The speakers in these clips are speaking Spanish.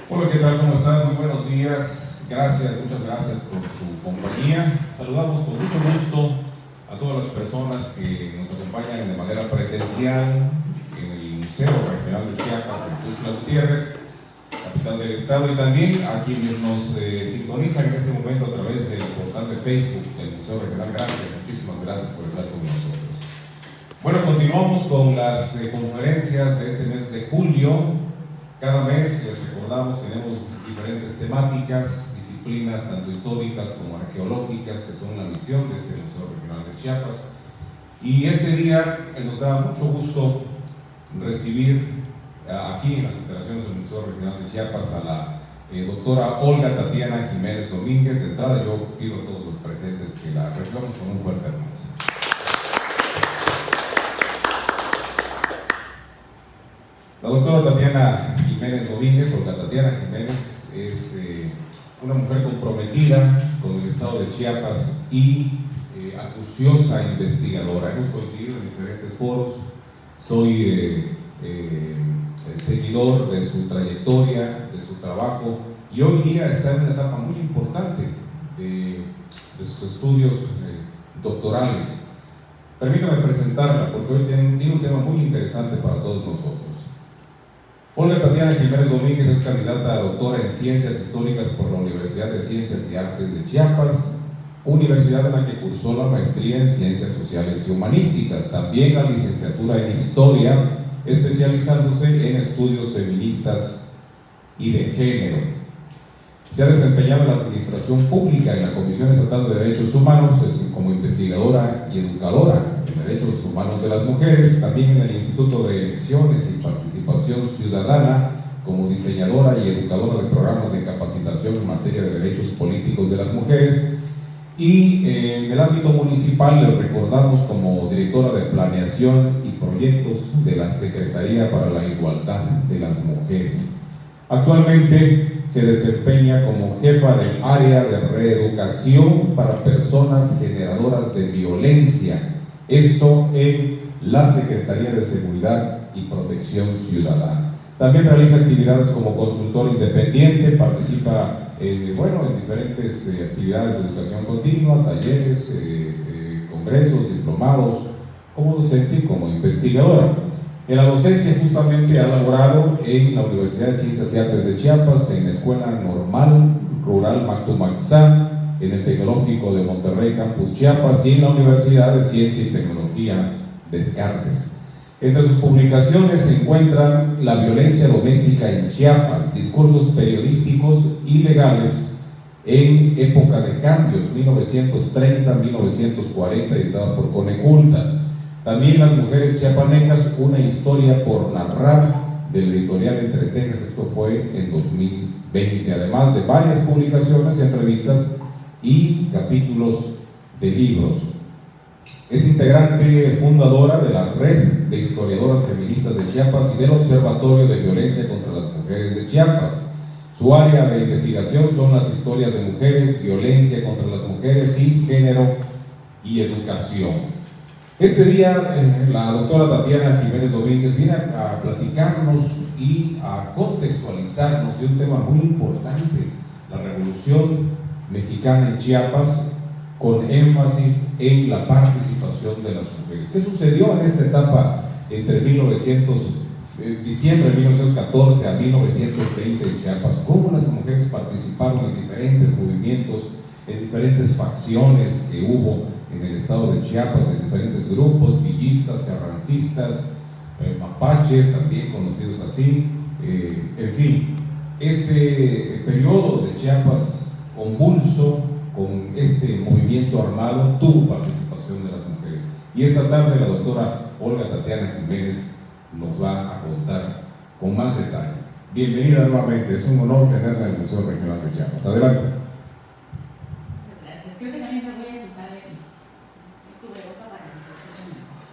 Hola, ¿qué tal? ¿Cómo están? Muy buenos días. Muchas gracias por su compañía. Saludamos con mucho gusto a todas las personas que nos acompañan de manera presencial en el Museo Regional de Chiapas, en Tuxtla Gutiérrez, capital del estado, y también a quienes nos sintonizan en este momento a través del portal de Facebook del Museo Regional. Gracias, muchísimas gracias por estar con nosotros. Bueno, continuamos con las conferencias de este mes de julio. Cada mes, les recordamos, tenemos diferentes temáticas, disciplinas tanto históricas como arqueológicas, que son la misión de este Museo Regional de Chiapas. Y este día nos da mucho gusto recibir aquí en las instalaciones del Museo Regional de Chiapas a la doctora Olga Tatiana Jiménez Domínguez. De entrada, yo pido a todos los presentes que la recibamos con un fuerte aplauso. La doctora Tatiana Jiménez Domínguez, o Tatiana Jiménez, es una mujer comprometida con el estado de Chiapas y acuciosa investigadora. Hemos coincidido en diferentes foros. Soy seguidor de su trayectoria, de su trabajo, y hoy día está en una etapa muy importante de sus estudios doctorales. Permítame presentarla porque hoy tiene un tema muy interesante para todos nosotros. Olga Tatiana Jiménez Domínguez es candidata a doctora en Ciencias Históricas por la Universidad de Ciencias y Artes de Chiapas, universidad en la que cursó la maestría en Ciencias Sociales y Humanísticas, también la licenciatura en Historia, especializándose en estudios feministas y de género. Se ha desempeñado en la administración pública en la Comisión Estatal de Derechos Humanos como investigadora y educadora en derechos humanos de las mujeres, también en el Instituto de Elecciones y Participación Ciudadana como diseñadora y educadora de programas de capacitación en materia de derechos políticos de las mujeres, y en el ámbito municipal le recordamos como directora de planeación y proyectos de la Secretaría para la Igualdad de las Mujeres. Actualmente se desempeña como jefa del área de reeducación para personas generadoras de violencia, esto en la Secretaría de Seguridad y Protección Ciudadana. También realiza actividades como consultor independiente, participa en diferentes actividades de educación continua, talleres, congresos, diplomados, como docente y como investigadora. En la docencia justamente ha laborado en la Universidad de Ciencias y Artes de Chiapas, en la Escuela Normal Rural Mactumaxá, en el Tecnológico de Monterrey Campus Chiapas y en la Universidad de Ciencia y Tecnología Descartes. Entre sus publicaciones se encuentran La violencia doméstica en Chiapas, discursos periodísticos y legales en época de cambios, 1930-1940, editada por Coneculta. También Las mujeres chiapanecas, una historia por narrar, del editorial Entre Tejas, esto fue en 2020, además de varias publicaciones, entrevistas y capítulos de libros. Es integrante fundadora de la Red de Historiadoras Feministas de Chiapas y del Observatorio de Violencia contra las Mujeres de Chiapas. Su área de investigación son las historias de mujeres, violencia contra las mujeres y género y educación. Este día la doctora Tatiana Jiménez Domínguez viene a platicarnos y a contextualizarnos de un tema muy importante, la Revolución Mexicana en Chiapas, con énfasis en la participación de las mujeres. ¿Qué sucedió en esta etapa entre diciembre de 1914 a 1920 en Chiapas? ¿Cómo las mujeres participaron en diferentes movimientos, en diferentes facciones que hubo en el estado de Chiapas, en diferentes grupos, villistas, carrancistas, mapaches, también conocidos así, en fin, este periodo de Chiapas convulso con este movimiento armado tuvo participación de las mujeres. Y esta tarde la doctora Olga Tatiana Jiménez nos va a contar con más detalle. Bienvenida nuevamente, es un honor tenerla en el Museo Regional de Chiapas. Adelante. Muchas gracias. Creo que también me voy a quitar el cubreboca para que se escuche mejor.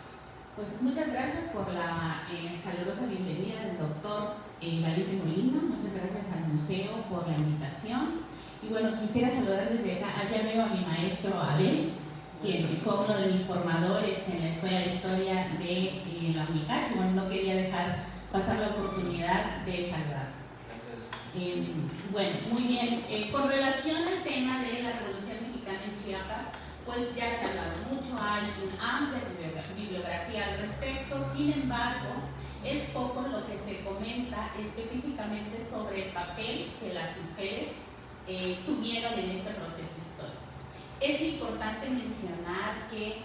Pues muchas gracias por la calurosa bienvenida del doctor Valiente Molina. Muchas gracias al museo por la invitación. Y bueno, quisiera saludar desde acá. Allá veo a mi maestro Abel, quien fue uno de mis formadores en la Escuela de Historia de la UNICACH. Bueno, no quería dejar pasar la oportunidad de saludar. Bueno, muy bien. Con relación al tema de la Revolución Mexicana en Chiapas, pues ya se ha hablado mucho, hay una amplia bibliografía al respecto. Sin embargo, es poco lo que se comenta específicamente sobre el papel que las mujeres tuvieron en este proceso histórico. Es importante mencionar que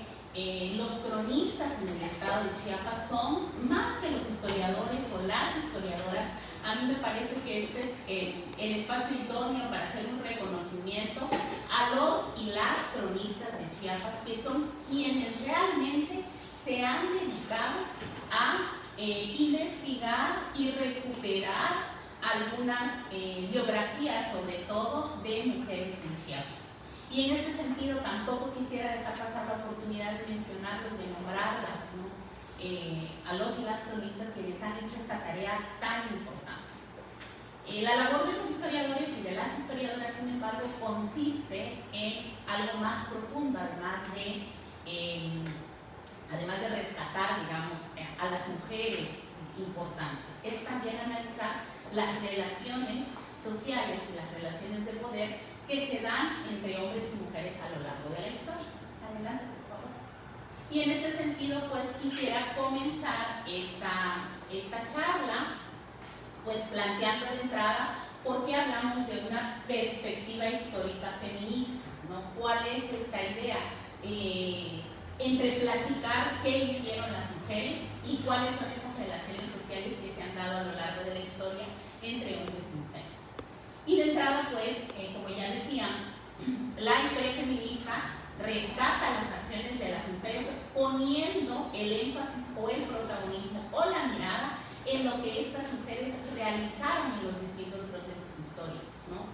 los cronistas en el estado de Chiapas son más que los historiadores o las historiadoras. A mí me parece que este es el espacio idóneo para hacer un reconocimiento a los y las cronistas de Chiapas, que son quienes realmente se han dedicado a investigar y recuperar algunas biografías, sobre todo de mujeres en Chiapas. Y en este sentido tampoco quisiera dejar pasar la oportunidad de mencionarlos, de nombrarlas, ¿no? A los y las cronistas que les han hecho esta tarea tan importante. La labor de los historiadores y de las historiadoras, sin embargo, consiste en algo más profundo, además de rescatar, digamos, a las mujeres importantes. Es también analizar las relaciones sociales y las relaciones de poder que se dan entre hombres y mujeres a lo largo de la historia. Adelante, por favor. Y en este sentido, pues quisiera comenzar esta charla, pues planteando de entrada por qué hablamos de una perspectiva histórica feminista, ¿no? ¿Cuál es esta idea? Entre platicar qué hicieron las mujeres y cuáles son esas relaciones sociales que se han dado a lo largo de la historia entre hombres y mujeres. Y de entrada, pues, como ya decía, la historia feminista rescata las acciones de las mujeres poniendo el énfasis o el protagonismo o la mirada en lo que estas mujeres realizaron en los distintos procesos históricos, ¿no?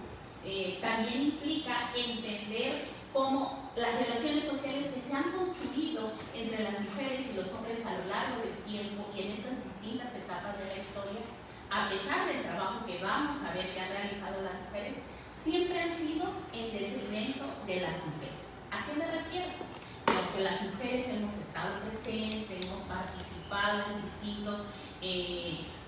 También implica entender cómo las relaciones sociales que se han construido entre las mujeres y los hombres a lo largo del tiempo y en estas distintas etapas de la historia, a pesar del trabajo que vamos a ver que han realizado las mujeres, siempre han sido en detrimento de las mujeres. ¿A qué me refiero? Porque las mujeres hemos estado presentes, hemos participado en distintos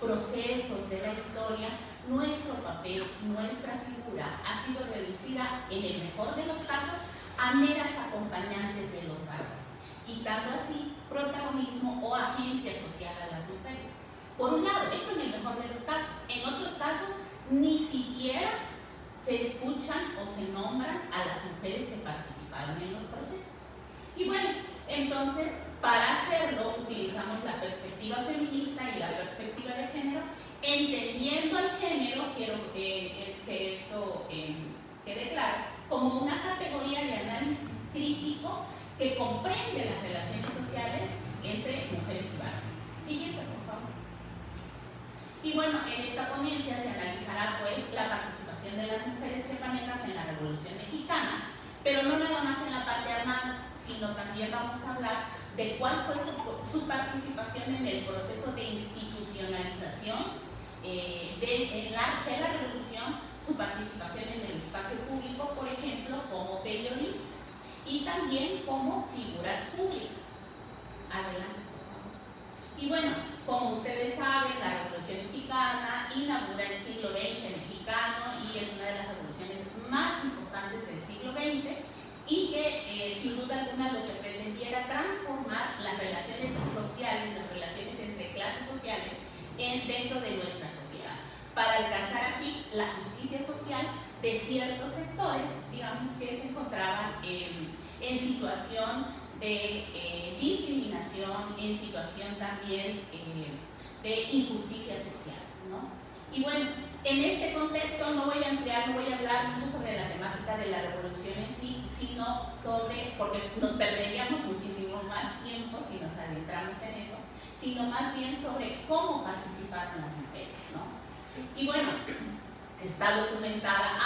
procesos de la historia. Nuestro papel, nuestra figura ha sido reducida, en el mejor de los casos, a meras acompañantes de los varones, quitando así protagonismo o agencia social a las mujeres. Por un lado, eso en el mejor de los casos. En otros casos, ni siquiera se escuchan o se nombran a las mujeres que participaron en los procesos. Y bueno, entonces, para hacerlo, utilizamos la perspectiva feminista y la perspectiva de género. Entendiendo el género, quiero que esto quede claro, como una categoría de análisis crítico que comprende las relaciones sociales entre mujeres y varones. Siguiente, por favor. Y bueno, en esta ponencia se analizará pues la participación de las mujeres chiapanecas en la Revolución Mexicana, pero no nada más en la parte armada, sino también vamos a hablar de cuál fue su participación en el proceso de institucionalización de la revolución, su participación en el espacio público, por ejemplo, como periodistas y también como figuras públicas. Adelante, por favor. Y bueno, como ustedes saben, la Revolución Mexicana inaugura el siglo XX mexicano y es una de las revoluciones más importantes del siglo XX y que sin duda alguna lo que pretendía era transformar las relaciones sociales, las relaciones entre clases sociales dentro de nuestra sociedad, para alcanzar así la justicia social de ciertos sectores, digamos, que se encontraban en situación de discriminación, en situación también de injusticia social, ¿no? Y bueno, en este contexto no voy a hablar mucho sobre la temática de la revolución en sí, sino porque nos perderíamos muchísimo más tiempo si nos adentramos en eso, sino más bien sobre cómo participaron las mujeres, ¿no? Y bueno, está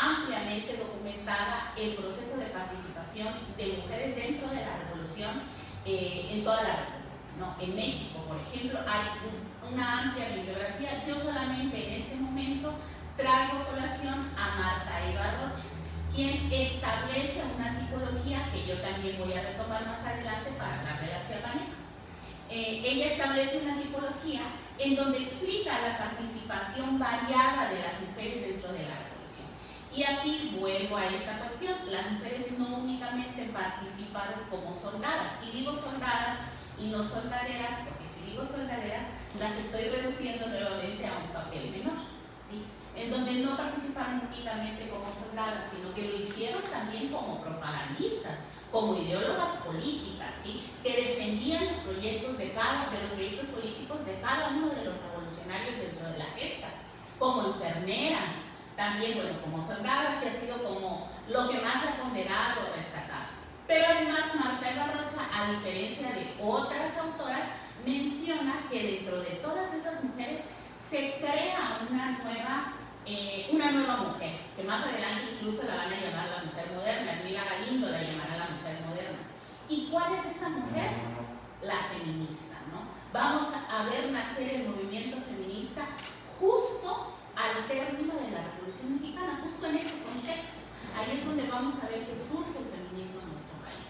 ampliamente documentada el proceso de participación de mujeres dentro de la revolución en toda la República, ¿no? En México, por ejemplo, hay una amplia bibliografía. Yo solamente en este momento traigo a colación a Marta Eva Rocha, quien establece una tipología que yo también voy a retomar más adelante para hablar de las chiapanecas. Ella establece una tipología en donde explica la participación variada de las mujeres dentro de la revolución. Y aquí vuelvo a esta cuestión, las mujeres no únicamente participaron como soldadas, y digo soldadas y no soldaderas, porque si digo soldaderas, las estoy reduciendo nuevamente a un papel menor, ¿sí? En donde no participaron únicamente como soldadas, sino que lo hicieron también como propagandistas, como ideólogas políticas, ¿sí? Que defendían los proyectos de los proyectos políticos de cada uno de los revolucionarios dentro de la gesta, como enfermeras, también, bueno, como soldadas, que ha sido como lo que más ha ponderado o rescatado. Pero además Marta Eva Rocha, a diferencia de otras autoras, menciona que dentro de todas esas mujeres se crea una nueva mujer, que más adelante incluso la van a llamar la mujer moderna. Mila Galindo la llamará la mujer moderna. ¿Y cuál es esa mujer? La feminista, ¿no? Vamos a ver nacer el movimiento feminista justo al término de la Revolución Mexicana, justo en ese contexto. Ahí es donde vamos a ver que surge el feminismo en nuestro país.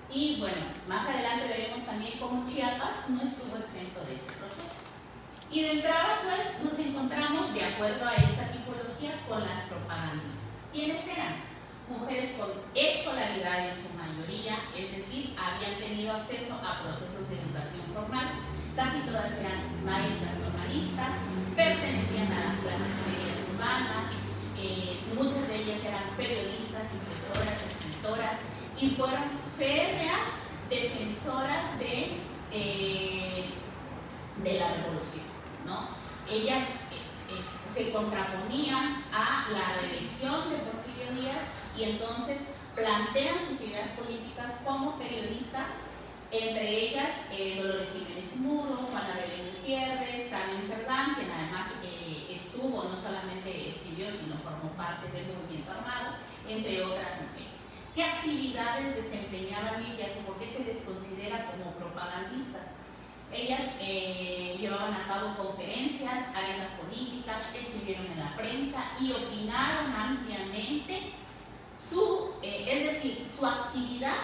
Y bueno, más adelante veremos también cómo Chiapas no estuvo exento de ese proceso. Y de entrada, pues, nos encontramos, de acuerdo a esta tipología, con las propagandistas. ¿Quiénes eran? Mujeres con escolaridad en su mayoría, es decir, habían tenido acceso a procesos de educación formal. Casi todas eran maestras normalistas, pertenecían a las clases medias urbanas, muchas de ellas eran periodistas, impresoras, escritoras, y fueron férreas defensoras de la revolución, ¿no? Ellas se contraponían a la reelección de Porfirio Díaz y entonces plantean sus ideas políticas como periodistas, entre ellas Dolores Jiménez Muro, Juana Belén Gutiérrez, Carmen Cerdán, quien además estuvo, no solamente escribió, sino formó parte del movimiento armado, entre otras mujeres. ¿Qué actividades desempeñaban ellas y por qué se les considera como propagandistas? Ellas llevaban a cabo conferencias, agendas políticas, escribieron en la prensa y opinaron ampliamente. Es decir, su actividad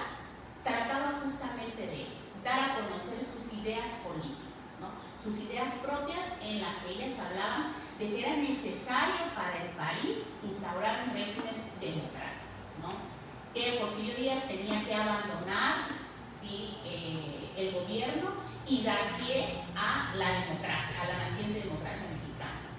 trataba justamente de eso, dar a conocer sus ideas políticas, ¿no? Sus ideas propias, en las que ellas hablaban de que era necesario para el país instaurar un régimen democrático, ¿no? Que Porfirio Díaz tenía que abandonar, ¿sí?, el gobierno y dar pie a la democracia, a la naciente democracia mexicana.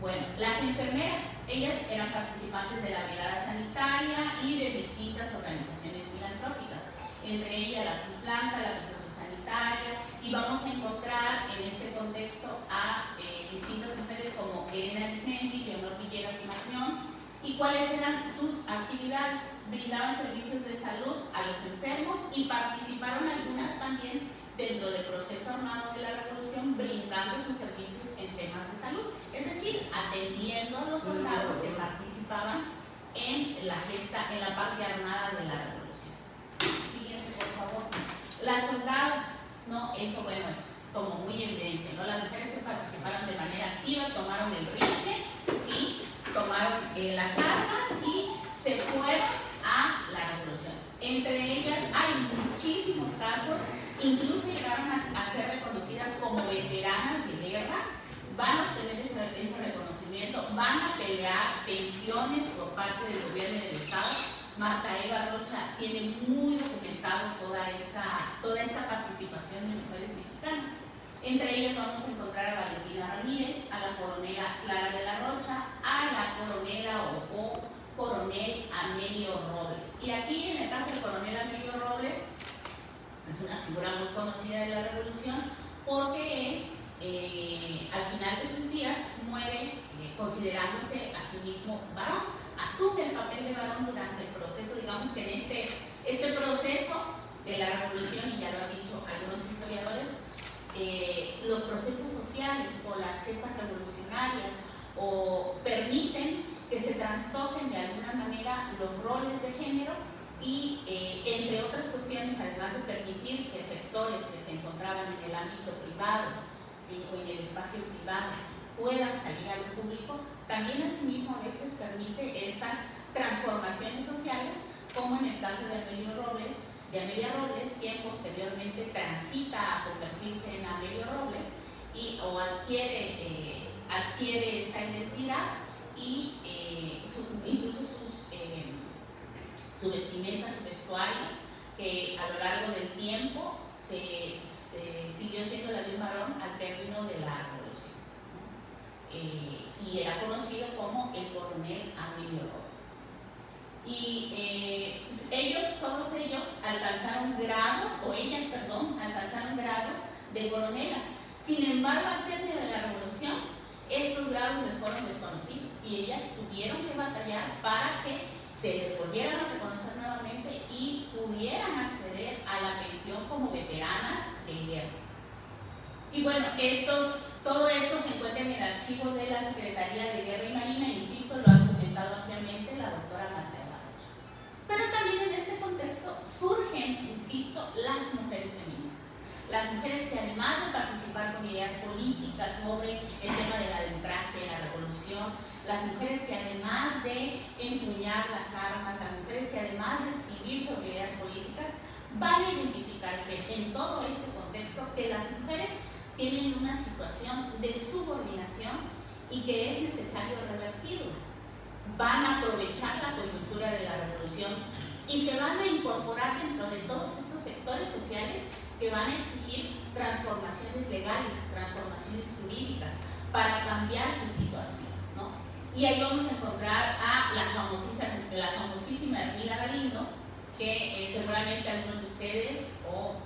Bueno, las enfermeras, ellas eran participantes de la brigada sanitaria y de distintas organizaciones filantrópicas, entre ellas la Cruz Blanca, la Cruz Azul Sanitaria, y vamos a encontrar en este contexto a distintas mujeres como Elena Arismendi, Leonor Villegas y Magnión. ¿Y cuáles eran sus actividades? Brindaban servicios de salud a los enfermos y participaron algunas también dentro del proceso armado de la revolución, brindando sus servicios en temas de salud, es decir, atendiendo a los soldados que participaban en la gesta, en la parte armada de la revolución. Siguiente, por favor. Las soldadas, no, eso bueno, es como muy evidente, ¿no? Las mujeres que participaron de manera activa tomaron el rifle, ¿sí?, tomaron las armas y se fueron a la revolución. Entre ellas hay muchísimos casos, incluso llegaron a ser reconocidas como veteranas de guerra, van a obtener ese reconocimiento, van a pelear pensiones por parte del gobierno y del Estado. Marta Eva Rocha tiene muy documentado toda esta participación de mujeres mexicanas. Entre ellas vamos a encontrar a Valentina Ramírez, a la coronela Clara de la Rocha, a la coronela o coronel Amelio Robles. Y aquí, en el caso del coronel Amelio Robles, es una figura muy conocida de la revolución porque al final de sus días muere considerándose a sí mismo varón. Asume el papel de varón durante el proceso, digamos que en este proceso de la revolución, y ya lo han dicho algunos historiadores, los procesos sociales o las gestas revolucionarias o permiten que se trastoquen de alguna manera los roles de género y, entre otras cuestiones, además de permitir que sectores que se encontraban en el ámbito privado, ¿sí?, o en el espacio privado puedan salir a lo público, también asimismo a veces permite estas transformaciones sociales, como en el caso de Amelia Robles, quien posteriormente transita a convertirse en Amelio Robles o adquiere esta identidad y incluso su vestimenta, su vestuario, que a lo largo del tiempo siguió siendo la de un varón al término de la revolución, ¿no? Y era conocido como el coronel Amelio Robles. Y todos ellos alcanzaron grados, alcanzaron grados de coronelas. Sin embargo, al término de la revolución, estos grados les fueron desconocidos y ellas tuvieron que batallar para que se les volvieran a reconocer nuevamente y pudieran acceder a la pensión como veteranas de guerra. Y bueno, todo esto se encuentra en el archivo de la Secretaría de Guerra y Marina, insisto, lo ha comentado ampliamente la doctora Marta de la Rocha. Pero también en este contexto surgen, insisto, las mujeres feministas. Las mujeres que además de participar con ideas políticas sobre el tema de la democracia y la revolución, las mujeres que además de empuñar las armas, las mujeres que además de escribir sobre ideas políticas, van a identificar que en todo este contexto que las mujeres tienen una situación de subordinación y que es necesario revertirla. Van a aprovechar la coyuntura de la revolución y se van a incorporar dentro de todos estos sectores sociales que van a exigir transformaciones legales, transformaciones jurídicas para cambiar su situación, ¿no? Y ahí vamos a encontrar a la famosísima Ermila Galindo, que seguramente algunos de ustedes o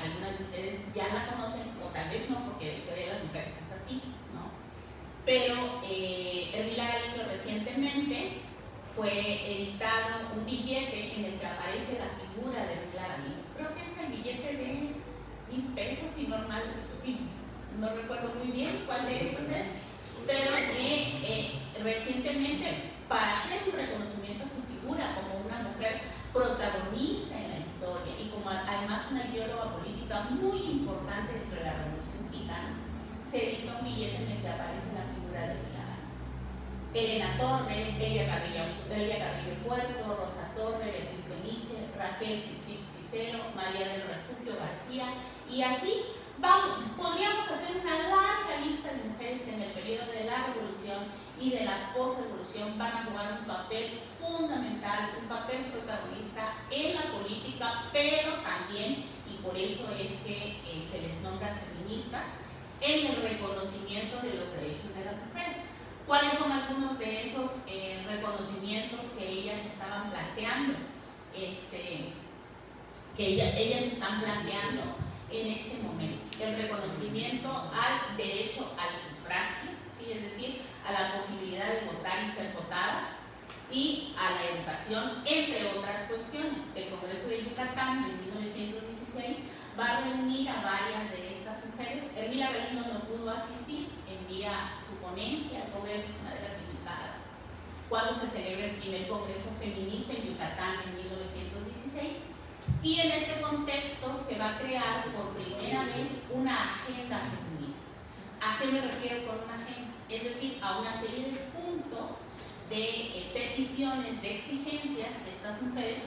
algunas de ustedes ya la conocen, o tal vez no, porque la historia de las mujeres es así, ¿no? Pero Ermila Galindo recientemente fue editado un billete en el que aparece la figura de Ermila Galindo. Creo que es el billete de 1,000 pesos, si no recuerdo muy bien cuál de estos es, pero recientemente, para hacer un reconocimiento a su figura como una mujer protagonista en la historia y como además una ideóloga política muy importante dentro de la Revolución Mexicana, se edita un billete en el que aparece la figura de Ermila Galindo. Elena Torres, Elia Carrillo Puerto, Rosa Torre, Beatriz Beniche, Raquel Cicero, María del Refugio García, y así podríamos hacer una larga lista de mujeres que en el periodo de la revolución y de la posrevolución van a jugar un papel fundamental, un papel protagonista en la política, pero también, y por eso es que se les nombra feministas, en el reconocimiento de los derechos de las mujeres. ¿Cuáles son algunos de esos reconocimientos que ellas estaban planteando? Ellas están planteando en este momento. El reconocimiento al derecho al sufragio, ¿sí? Es decir, a la posibilidad de votar y ser votadas, y a la educación, entre otras cuestiones. El Congreso de Yucatán en 1916 va a reunir a varias de estas mujeres. Ermila Galindo no pudo asistir, envía su ponencia al Congreso, es una de las invitadas, cuando se celebra el primer Congreso Feminista en Yucatán en 1916. Y en este contexto se va a crear por primera vez una agenda feminista. ¿A qué me refiero con una agenda? Es decir, a una serie de puntos, de peticiones, de exigencias que estas mujeres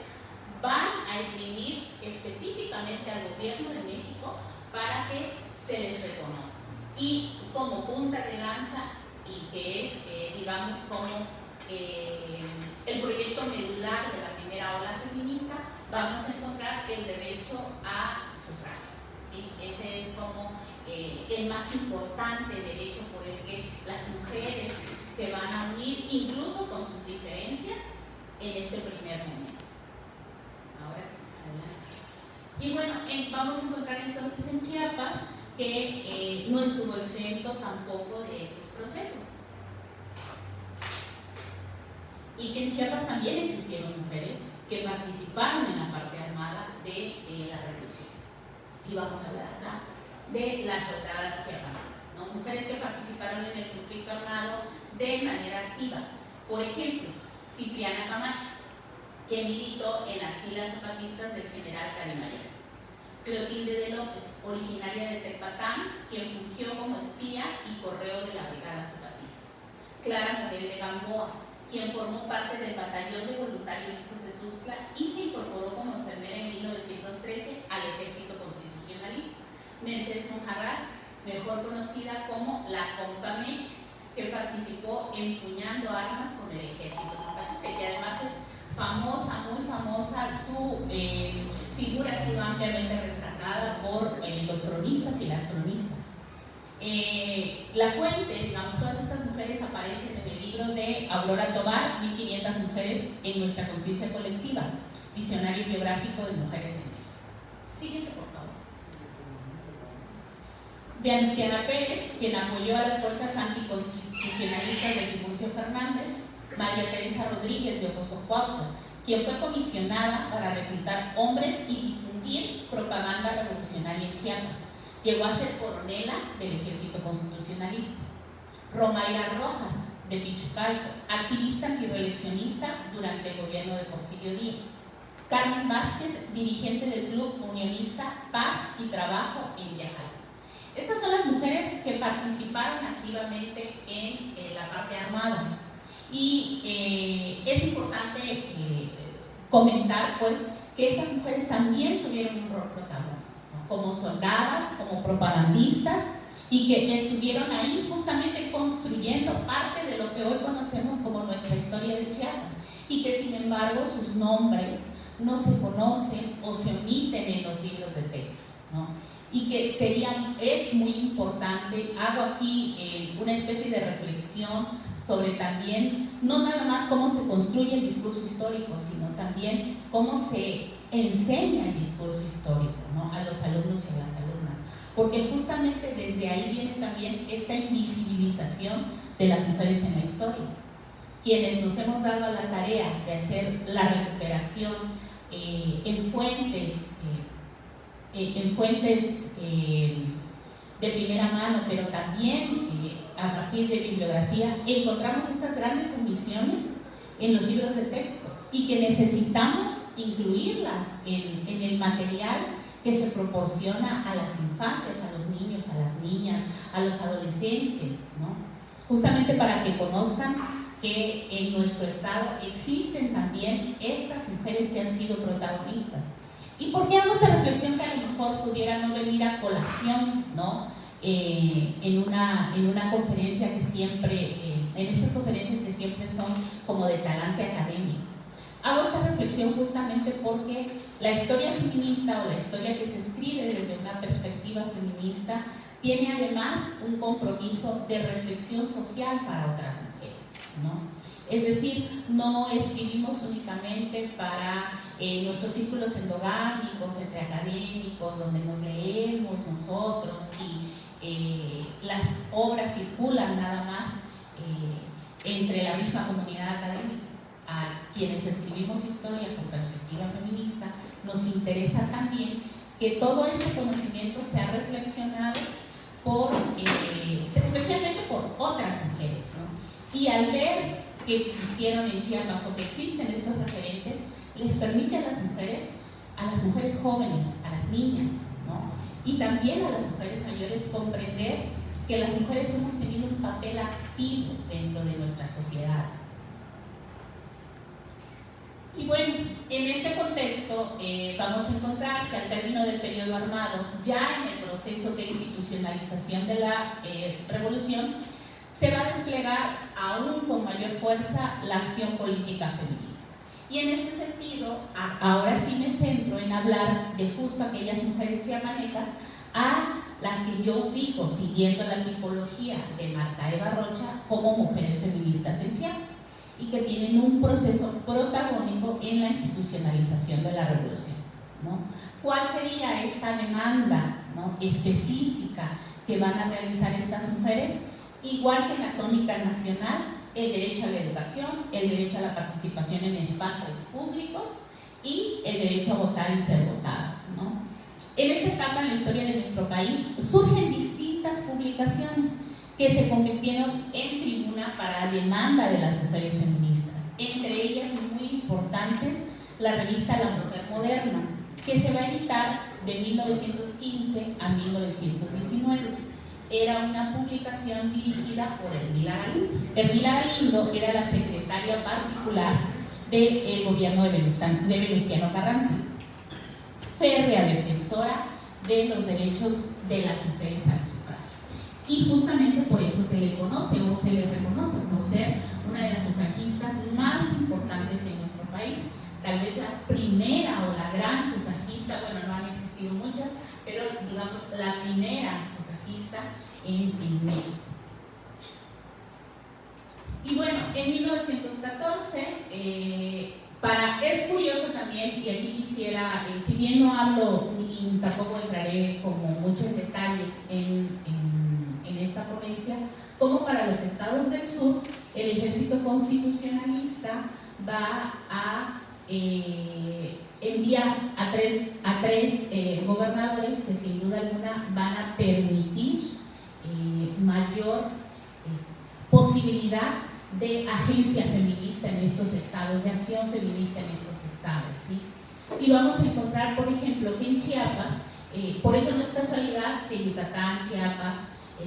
van a escribir específicamente al gobierno de México para que se les reconozca. Y como punta de lanza, y que es, digamos, como el proyecto medular de la primera ola feminista, vamos a encontrar el derecho a sufragio, ¿sí? Ese es como el más importante derecho por el que las mujeres se van a unir, incluso con sus diferencias, en este primer momento. Ahora sí, adelante. Y bueno, vamos a encontrar entonces en Chiapas que no estuvo exento tampoco de estos procesos. Y que en Chiapas también existieron mujeres que participaron en la parte armada de la revolución. Y vamos a hablar acá de las soldadas chiapanecas, ¿no? Mujeres que participaron en el conflicto armado de manera activa. Por ejemplo, Cipriana Camacho, que militó en las filas zapatistas del general Carimayor. Clotilde de López, originaria de Tepatán, quien fungió como espía y correo de la Brigada Clara Morel de Gamboa, quien formó parte del Batallón de Voluntarios de Tuxtla y se incorporó como enfermera en 1913 al Ejército Constitucionalista. Mercedes Monjarras, mejor conocida como la Compamech, que participó empuñando armas con el ejército mapache, que además es famosa, muy famosa, su figura ha sido ampliamente rescatada por los cronistas y las cronistas. La fuente, digamos, todas estas mujeres aparecen en el libro de Aurora Tobar, 1500 mujeres en nuestra conciencia colectiva, Diccionario Biográfico de Mujeres en México. Siguiente, por favor. Venustiana Pérez, quien apoyó a las fuerzas anticonstitucionalistas de Tiburcio Fernández. María Teresa Rodríguez de Ocosocuautla, quien fue comisionada para reclutar hombres y difundir propaganda revolucionaria en Chiapas. Llegó a ser coronela del Ejército Constitucionalista. Romaira Rojas, de Pichucalco, activista antireeleccionista durante el gobierno de Porfirio Díaz. Carmen Vázquez, dirigente del Club Unionista Paz y Trabajo en Yajal. Estas son las mujeres que participaron activamente en la parte armada. Y es importante comentar, pues, que estas mujeres también tuvieron un rol protagónico, ¿no? Como soldadas, como propagandistas, y que estuvieron ahí justamente construyendo parte de lo que hoy conocemos como nuestra historia de Chiapas, y que sin embargo sus nombres no se conocen o se omiten en los libros de texto, ¿no? Y que es muy importante, hago aquí una especie de reflexión sobre también, no nada más cómo se construye el discurso histórico, sino también cómo se enseña el discurso histórico, ¿no? A los alumnos y a las alumnas, porque justamente desde ahí viene también esta invisibilización de las mujeres en la historia. Quienes nos hemos dado a la tarea de hacer la recuperación en fuentes de primera mano, pero también a partir de bibliografía, encontramos estas grandes omisiones en los libros de texto y que necesitamos incluirlas en el material que se proporciona a las infancias, a los niños, a las niñas, a los adolescentes, ¿no? Justamente para que conozcan que en nuestro estado existen también estas mujeres que han sido protagonistas. ¿Y por qué hago esta reflexión que a lo mejor pudiera no venir a colación, ¿no? En una conferencia que siempre, en estas conferencias que siempre son como de talante académico? Hago esta reflexión justamente porque la historia feminista o la historia que se escribe desde una perspectiva feminista tiene además un compromiso de reflexión social para otras mujeres, ¿no? Es decir, no escribimos únicamente para nuestros círculos endogámicos, entre académicos, donde nos leemos nosotros y las obras circulan nada más entre la misma comunidad académica. A quienes escribimos historia con perspectiva feminista, nos interesa también que todo ese conocimiento sea reflexionado especialmente por otras mujeres, ¿no? Y al ver que existieron en Chiapas o que existen estos referentes, les permite a las mujeres jóvenes, a las niñas, ¿no? Y también a las mujeres mayores comprender que las mujeres hemos tenido un papel activo dentro de nuestras sociedades. Y bueno, en este contexto vamos a encontrar que al término del periodo armado, ya en el proceso de institucionalización de la revolución, se va a desplegar aún con mayor fuerza la acción política feminista. Y en este sentido, ahora sí me centro en hablar de justo aquellas mujeres chiapanecas a las que yo ubico, siguiendo la tipología de Marta Eva Rocha, como mujeres feministas en Chiapas, y que tienen un proceso protagónico en la institucionalización de la revolución, ¿no? ¿Cuál sería esta demanda, ¿no?, específica que van a realizar estas mujeres? Igual que en la tónica nacional, el derecho a la educación, el derecho a la participación en espacios públicos y el derecho a votar y ser votada, ¿no? En esta etapa en la historia de nuestro país surgen distintas publicaciones que se convirtieron en tribuna para demanda de las mujeres feministas, entre ellas muy importantes la revista La Mujer Moderna, que se va a editar de 1915 a 1919. era una publicación dirigida por Hermila Galindo. Hermila Galindo era la secretaria particular del gobierno de Venustiano Carranza, férrea defensora de los derechos de las mujeres al sufragio. Y justamente por eso se le conoce o se le reconoce por ser una de las sufragistas más importantes en nuestro país. Tal vez la primera o la gran sufragista, bueno, no han existido muchas, pero digamos la primera sufragista en México. Y bueno, en 1914, es curioso también, y aquí quisiera, si bien no hablo y tampoco entraré como mucho en detalles en esta ponencia, como para los estados del sur, el ejército constitucionalista va a enviar a tres gobernadores que sin duda alguna van a permitir mayor posibilidad de agencia feminista en estos estados, de acción feminista en estos estados, ¿sí? Y vamos a encontrar, por ejemplo, que en Chiapas, por eso no es casualidad que Yucatán, Chiapas,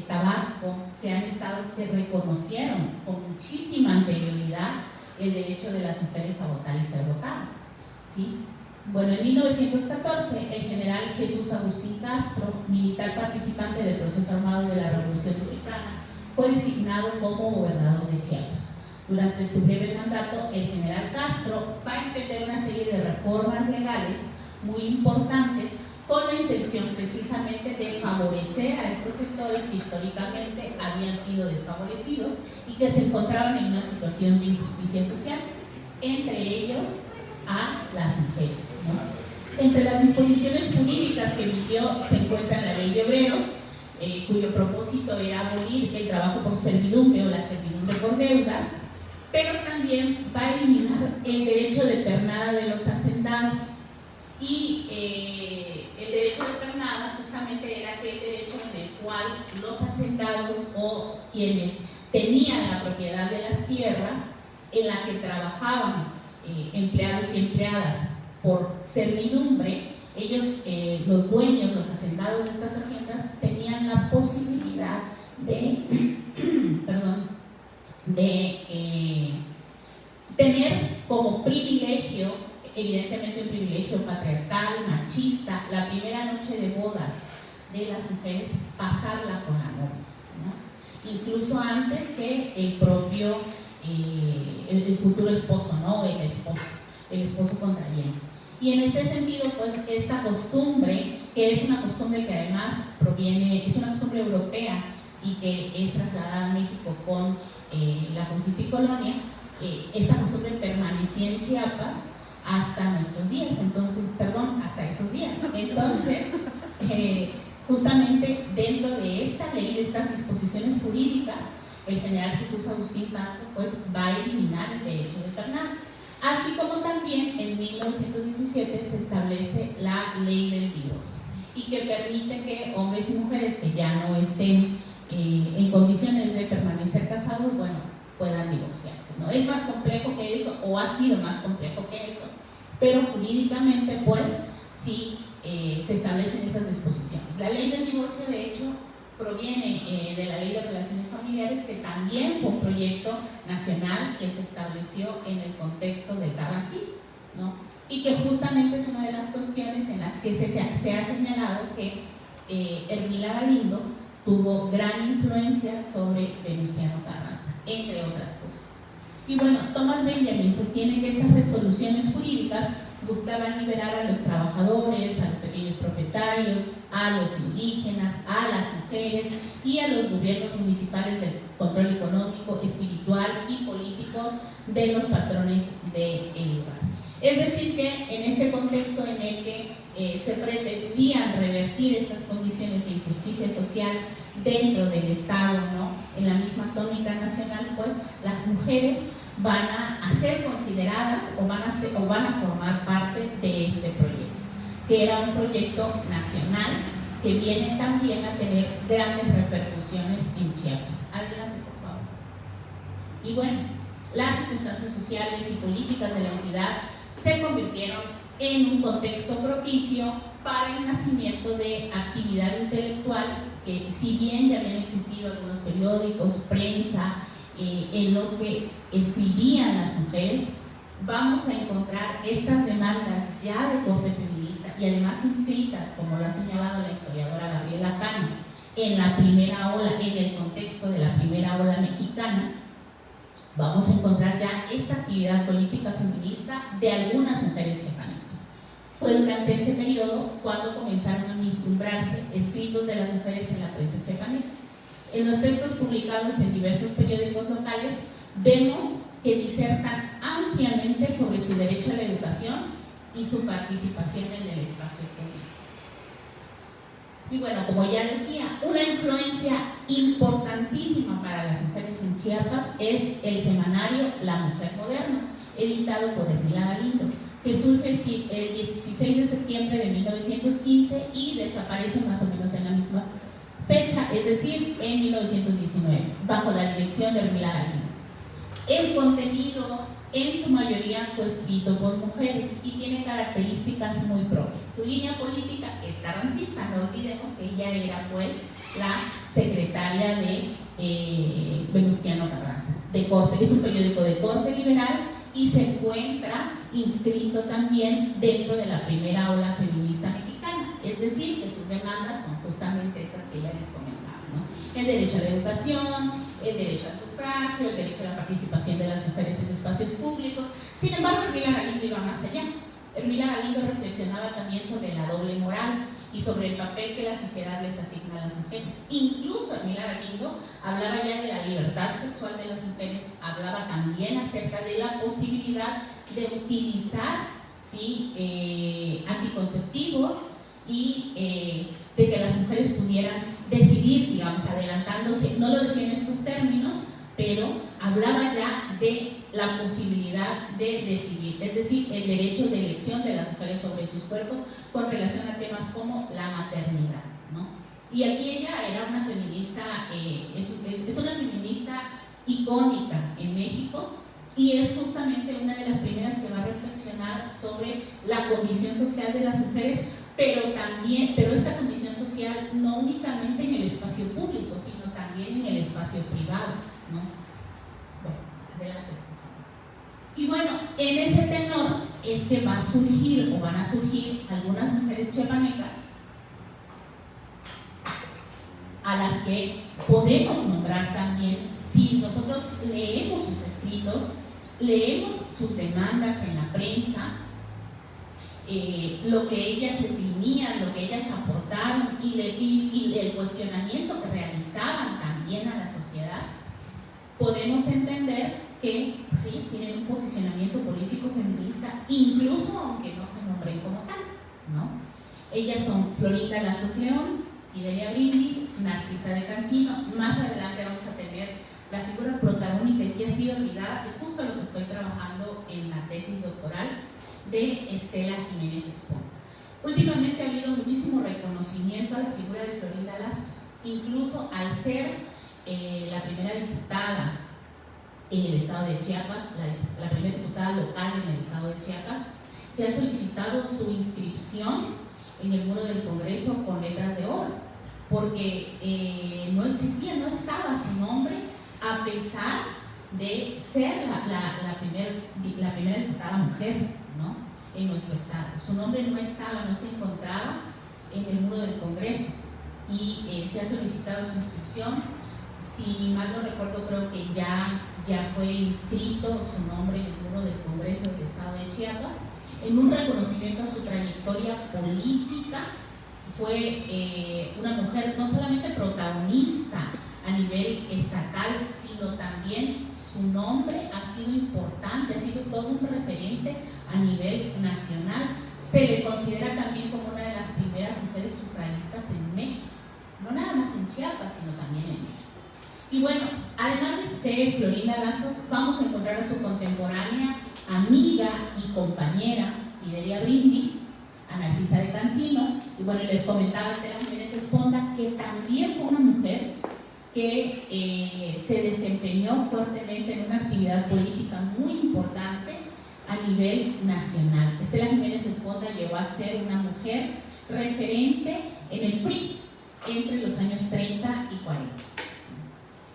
Tabasco sean estados que reconocieron con muchísima anterioridad el derecho de las mujeres a votar y ser votadas, ¿sí? Bueno, en 1914, el general Jesús Agustín Castro, militar participante del proceso armado de la Revolución Mexicana, fue designado como gobernador de Chiapas. Durante su breve mandato, el general Castro va a emprender una serie de reformas legales muy importantes con la intención precisamente de favorecer a estos sectores que históricamente habían sido desfavorecidos y que se encontraban en una situación de injusticia social, entre ellos a las mujeres, ¿no? Entre las disposiciones jurídicas que emitió se encuentra la Ley de Obreros, cuyo propósito era abolir el trabajo por servidumbre o la servidumbre por deudas, pero también va a eliminar el derecho de pernada de los hacendados. Y el derecho de pernada justamente era aquel derecho en el cual los hacendados o quienes tenían la propiedad de las tierras en la que trabajaban empleados y empleadas por servidumbre, ellos, los dueños, los hacendados de estas haciendas, tenían la posibilidad de, tener como privilegio, evidentemente un privilegio patriarcal, machista, la primera noche de bodas de las mujeres, pasarla con la novia, ¿no? Incluso antes que el propio, el futuro esposo, ¿no? El esposo contrayente. Y en este sentido, pues, esta costumbre, que es una costumbre que además es una costumbre europea y que es trasladada a México con la conquista y colonia, esta costumbre permanecía en Chiapas hasta nuestros días, hasta esos días. Entonces, justamente dentro de esta ley, de estas disposiciones jurídicas, el general Jesús Agustín Castro pues va a eliminar el derecho de pernada. Así como también en 1917 se establece la ley del divorcio y que permite que hombres y mujeres que ya no estén en condiciones de permanecer casados, bueno, puedan divorciarse, ¿no? Es más complejo que eso, o ha sido más complejo que eso, pero jurídicamente pues sí se establecen esas disposiciones. La ley del divorcio, de hecho, proviene de la Ley de Relaciones Familiares, que también fue un proyecto nacional que se estableció en el contexto del carrancismo, ¿no? Y que justamente es una de las cuestiones en las que se ha señalado que Hermila Galindo tuvo gran influencia sobre Venustiano Carranza, entre otras cosas. Y bueno, Thomas Benjamin sostiene que estas resoluciones jurídicas buscaban liberar a los trabajadores, a los pequeños propietarios, a los indígenas, a las mujeres y a los gobiernos municipales del control económico, espiritual y político de los patrones del lugar. Es decir, que en este contexto en el que se pretendían revertir estas condiciones de injusticia social dentro del Estado, ¿no? En la misma tónica nacional, pues las mujeres van a ser consideradas o van a formar parte de este proyecto, que era un proyecto nacional que viene también a tener grandes repercusiones en Chiapas. Adelante, por favor. Y bueno, las circunstancias sociales y políticas de la entidad se convirtieron en un contexto propicio para el nacimiento de actividad intelectual que si bien ya habían existido algunos periódicos, prensa, en los que escribían las mujeres, vamos a encontrar estas demandas ya de corte feminista y además inscritas, como lo ha señalado la historiadora Gabriela Cano, en la primera ola, en el contexto de la primera ola mexicana. Vamos a encontrar ya esta actividad política feminista de algunas mujeres chiapanecas. Fue durante ese periodo cuando comenzaron a vislumbrarse escritos de las mujeres en la prensa chiapaneca. En los textos publicados en diversos periódicos locales vemos que disertan ampliamente sobre su derecho a la educación y su participación en el espacio público. Y bueno, como ya decía, una influencia importantísima para las mujeres en Chiapas es el semanario La Mujer Moderna, editado por Ermila Galindo, que surge el 16 de septiembre de 1915 y desaparece más o menos en la misma fecha, es decir, en 1919, bajo la dirección de Ermila Galindo. El contenido en su mayoría fue escrito por mujeres y tiene características muy propias. Su línea política es carrancista, no olvidemos que ella era pues la secretaria de Venustiano Carranza, de corte, es un periódico de corte liberal y se encuentra inscrito también dentro de la primera ola feminista mexicana, es decir, que sus demandas son justamente estas que ya les comentaba, ¿no? El derecho a la educación, el derecho al sufragio, el derecho a la participación de las mujeres en espacios públicos. Sin embargo, Ermila Galindo iba más allá. Ermila Galindo reflexionaba también sobre la doble moral y sobre el papel que la sociedad les asigna a las mujeres. Incluso Ermila Galindo hablaba ya de la libertad sexual de las mujeres, hablaba también acerca de la posibilidad de utilizar, ¿sí?, anticonceptivos y de que las mujeres pudieran decidir, digamos, adelantándose, no lo decía en estos términos, pero hablaba ya de la posibilidad de decidir, es decir, el derecho de elección de las mujeres sobre sus cuerpos con relación a temas como la maternidad, ¿no? Y aquí ella era una feminista, es una feminista icónica en México y es justamente una de las primeras que va a reflexionar sobre la condición social de las mujeres, pero esta condición social no únicamente en el espacio público, sino también en el espacio privado, ¿no? Bueno, adelante. Y bueno, en ese tenor van a surgir algunas mujeres chiapanecas a las que podemos nombrar también, si nosotros leemos sus escritos, leemos sus demandas en la prensa, lo que ellas esgrimían, lo que ellas aportaron y el cuestionamiento que realizaban también a la sociedad, podemos entender que sí, tienen un posicionamiento político feminista, incluso aunque no se nombren como tal, ¿no? Ellas son Florinda Lazos León, Fidelia Brindis, Narcisa de Cancino. Más adelante vamos a tener la figura protagónica y que ha sido olvidada, es justo lo que estoy trabajando en la tesis doctoral de Estela Jiménez Espón. Últimamente ha habido muchísimo reconocimiento a la figura de Florinda Lazos, incluso al ser la primera diputada en el estado de Chiapas, la primera diputada local en el estado de Chiapas, se ha solicitado su inscripción en el muro del Congreso con letras de oro, porque no estaba su nombre, a pesar de ser la primera diputada mujer, ¿no?, en nuestro estado. Su nombre no se encontraba en el muro del Congreso y se ha solicitado su inscripción. Si mal no recuerdo, creo que ya fue inscrito su nombre en el muro del Congreso del estado de Chiapas, en un reconocimiento a su trayectoria política. Fue una mujer no solamente protagonista a nivel estatal, sino también su nombre ha sido importante, ha sido todo un referente a nivel nacional. Se le considera también como una de las primeras mujeres sufragistas en México, no nada más en Chiapas, sino también en México. Y bueno, además de Florinda Lazos, vamos a encontrar a su contemporánea, amiga y compañera, Fidelia Brindis, a Narcisa de Cancino, y bueno, les comentaba Estela Jiménez Esponda, que también fue una mujer que se desempeñó fuertemente en una actividad política muy importante a nivel nacional. Estela Jiménez Esponda llegó a ser una mujer referente en el PRI, entre los años 30 y 40.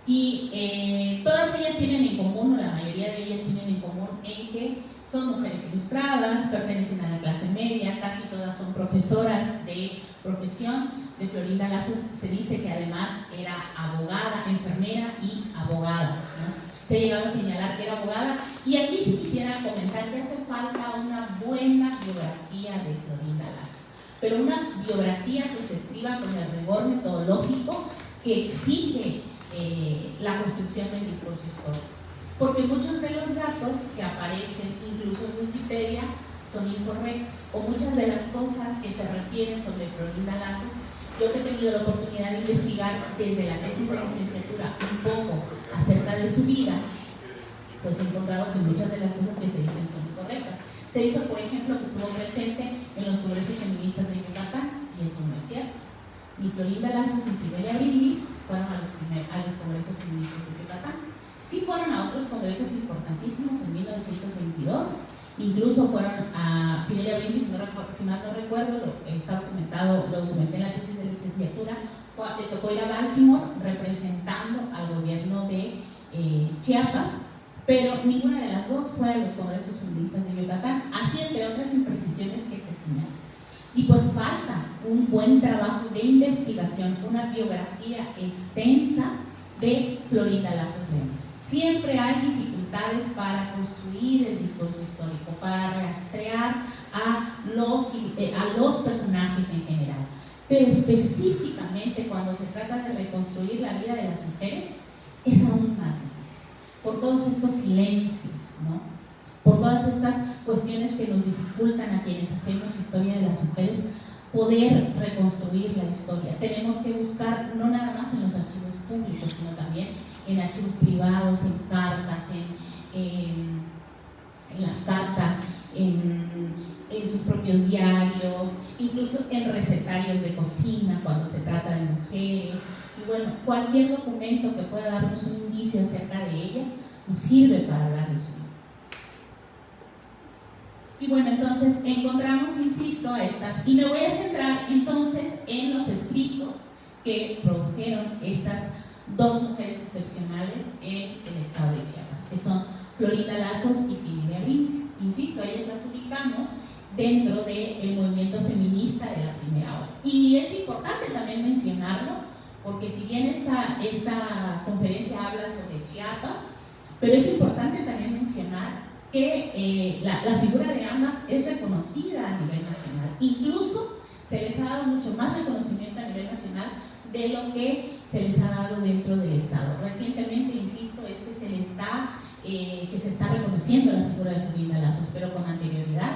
Y todas ellas tienen en común, o la mayoría de ellas tienen en común, en que son mujeres ilustradas, pertenecen a la clase media, casi todas son profesoras de profesión. De Florinda Lazos se dice que además era abogada, enfermera y abogada, ¿no? Se ha llegado a señalar que era abogada, y aquí sí quisiera comentar que hace falta una buena biografía de Florinda Lazos, pero una biografía que se escriba con el rigor metodológico que exige la construcción del discurso histórico, porque muchos de los datos que aparecen incluso en Wikipedia son incorrectos, o muchas de las cosas que se refieren sobre Florinda Lazos, yo que he tenido la oportunidad de investigar desde la tesis de licenciatura un poco acerca de su vida, pues he encontrado que muchas de las cosas que se dicen son incorrectas. Se dice, por ejemplo, que estuvo presente en los congresos feministas de Yucatán, y eso no es cierto. Ni Florinda Lazos ni Fidelia Brindis fueron a los congresos feministas de Yucatán. Sí fueron a otros congresos importantísimos en 1922, incluso fueron a Fidelia Brindis, si mal no recuerdo, está documentado, lo documenté en la tesis de licenciatura, le tocó ir a Baltimore representando al gobierno de Chiapas, pero ninguna de las dos fue a los congresos feministas de Yucatán, así entre otras imprecisiones que se señalan. Y pues falta un buen trabajo de investigación, una biografía extensa de Florinda Lazos León. Siempre hay dificultades para construir el discurso histórico, para rastrear a los personajes en general, pero específicamente cuando se trata de reconstruir la vida de las mujeres es aún más difícil, por todos estos silencios, ¿no? Por todas estas cuestiones que nos dificultan a quienes hacemos historia de las mujeres poder reconstruir la historia. Tenemos que buscar no nada más en los archivos públicos, sino también en archivos privados, en cartas, en las cartas, en sus propios diarios, incluso en recetarios de cocina cuando se trata de mujeres. Y bueno, cualquier documento que pueda darnos un indicio acerca de ellas nos sirve para hablar de su vida. Y bueno, entonces encontramos, insisto, a estas, y me voy a centrar entonces en los escritos que produjeron estas dos mujeres excepcionales en el estado de Chiapas, que son Florinda Lazos y Fidelia Brindis. Insisto, ellas las ubicamos dentro del movimiento feminista de la primera ola. Y es importante también mencionarlo, porque si bien esta conferencia habla sobre Chiapas, pero es importante también mencionar que la figura de ambas es reconocida a nivel nacional. Incluso se les ha dado mucho más reconocimiento a nivel nacional de lo que se les ha dado dentro del Estado. Recientemente, insisto, es que se está reconociendo la figura de Florinda Lazos, pero con anterioridad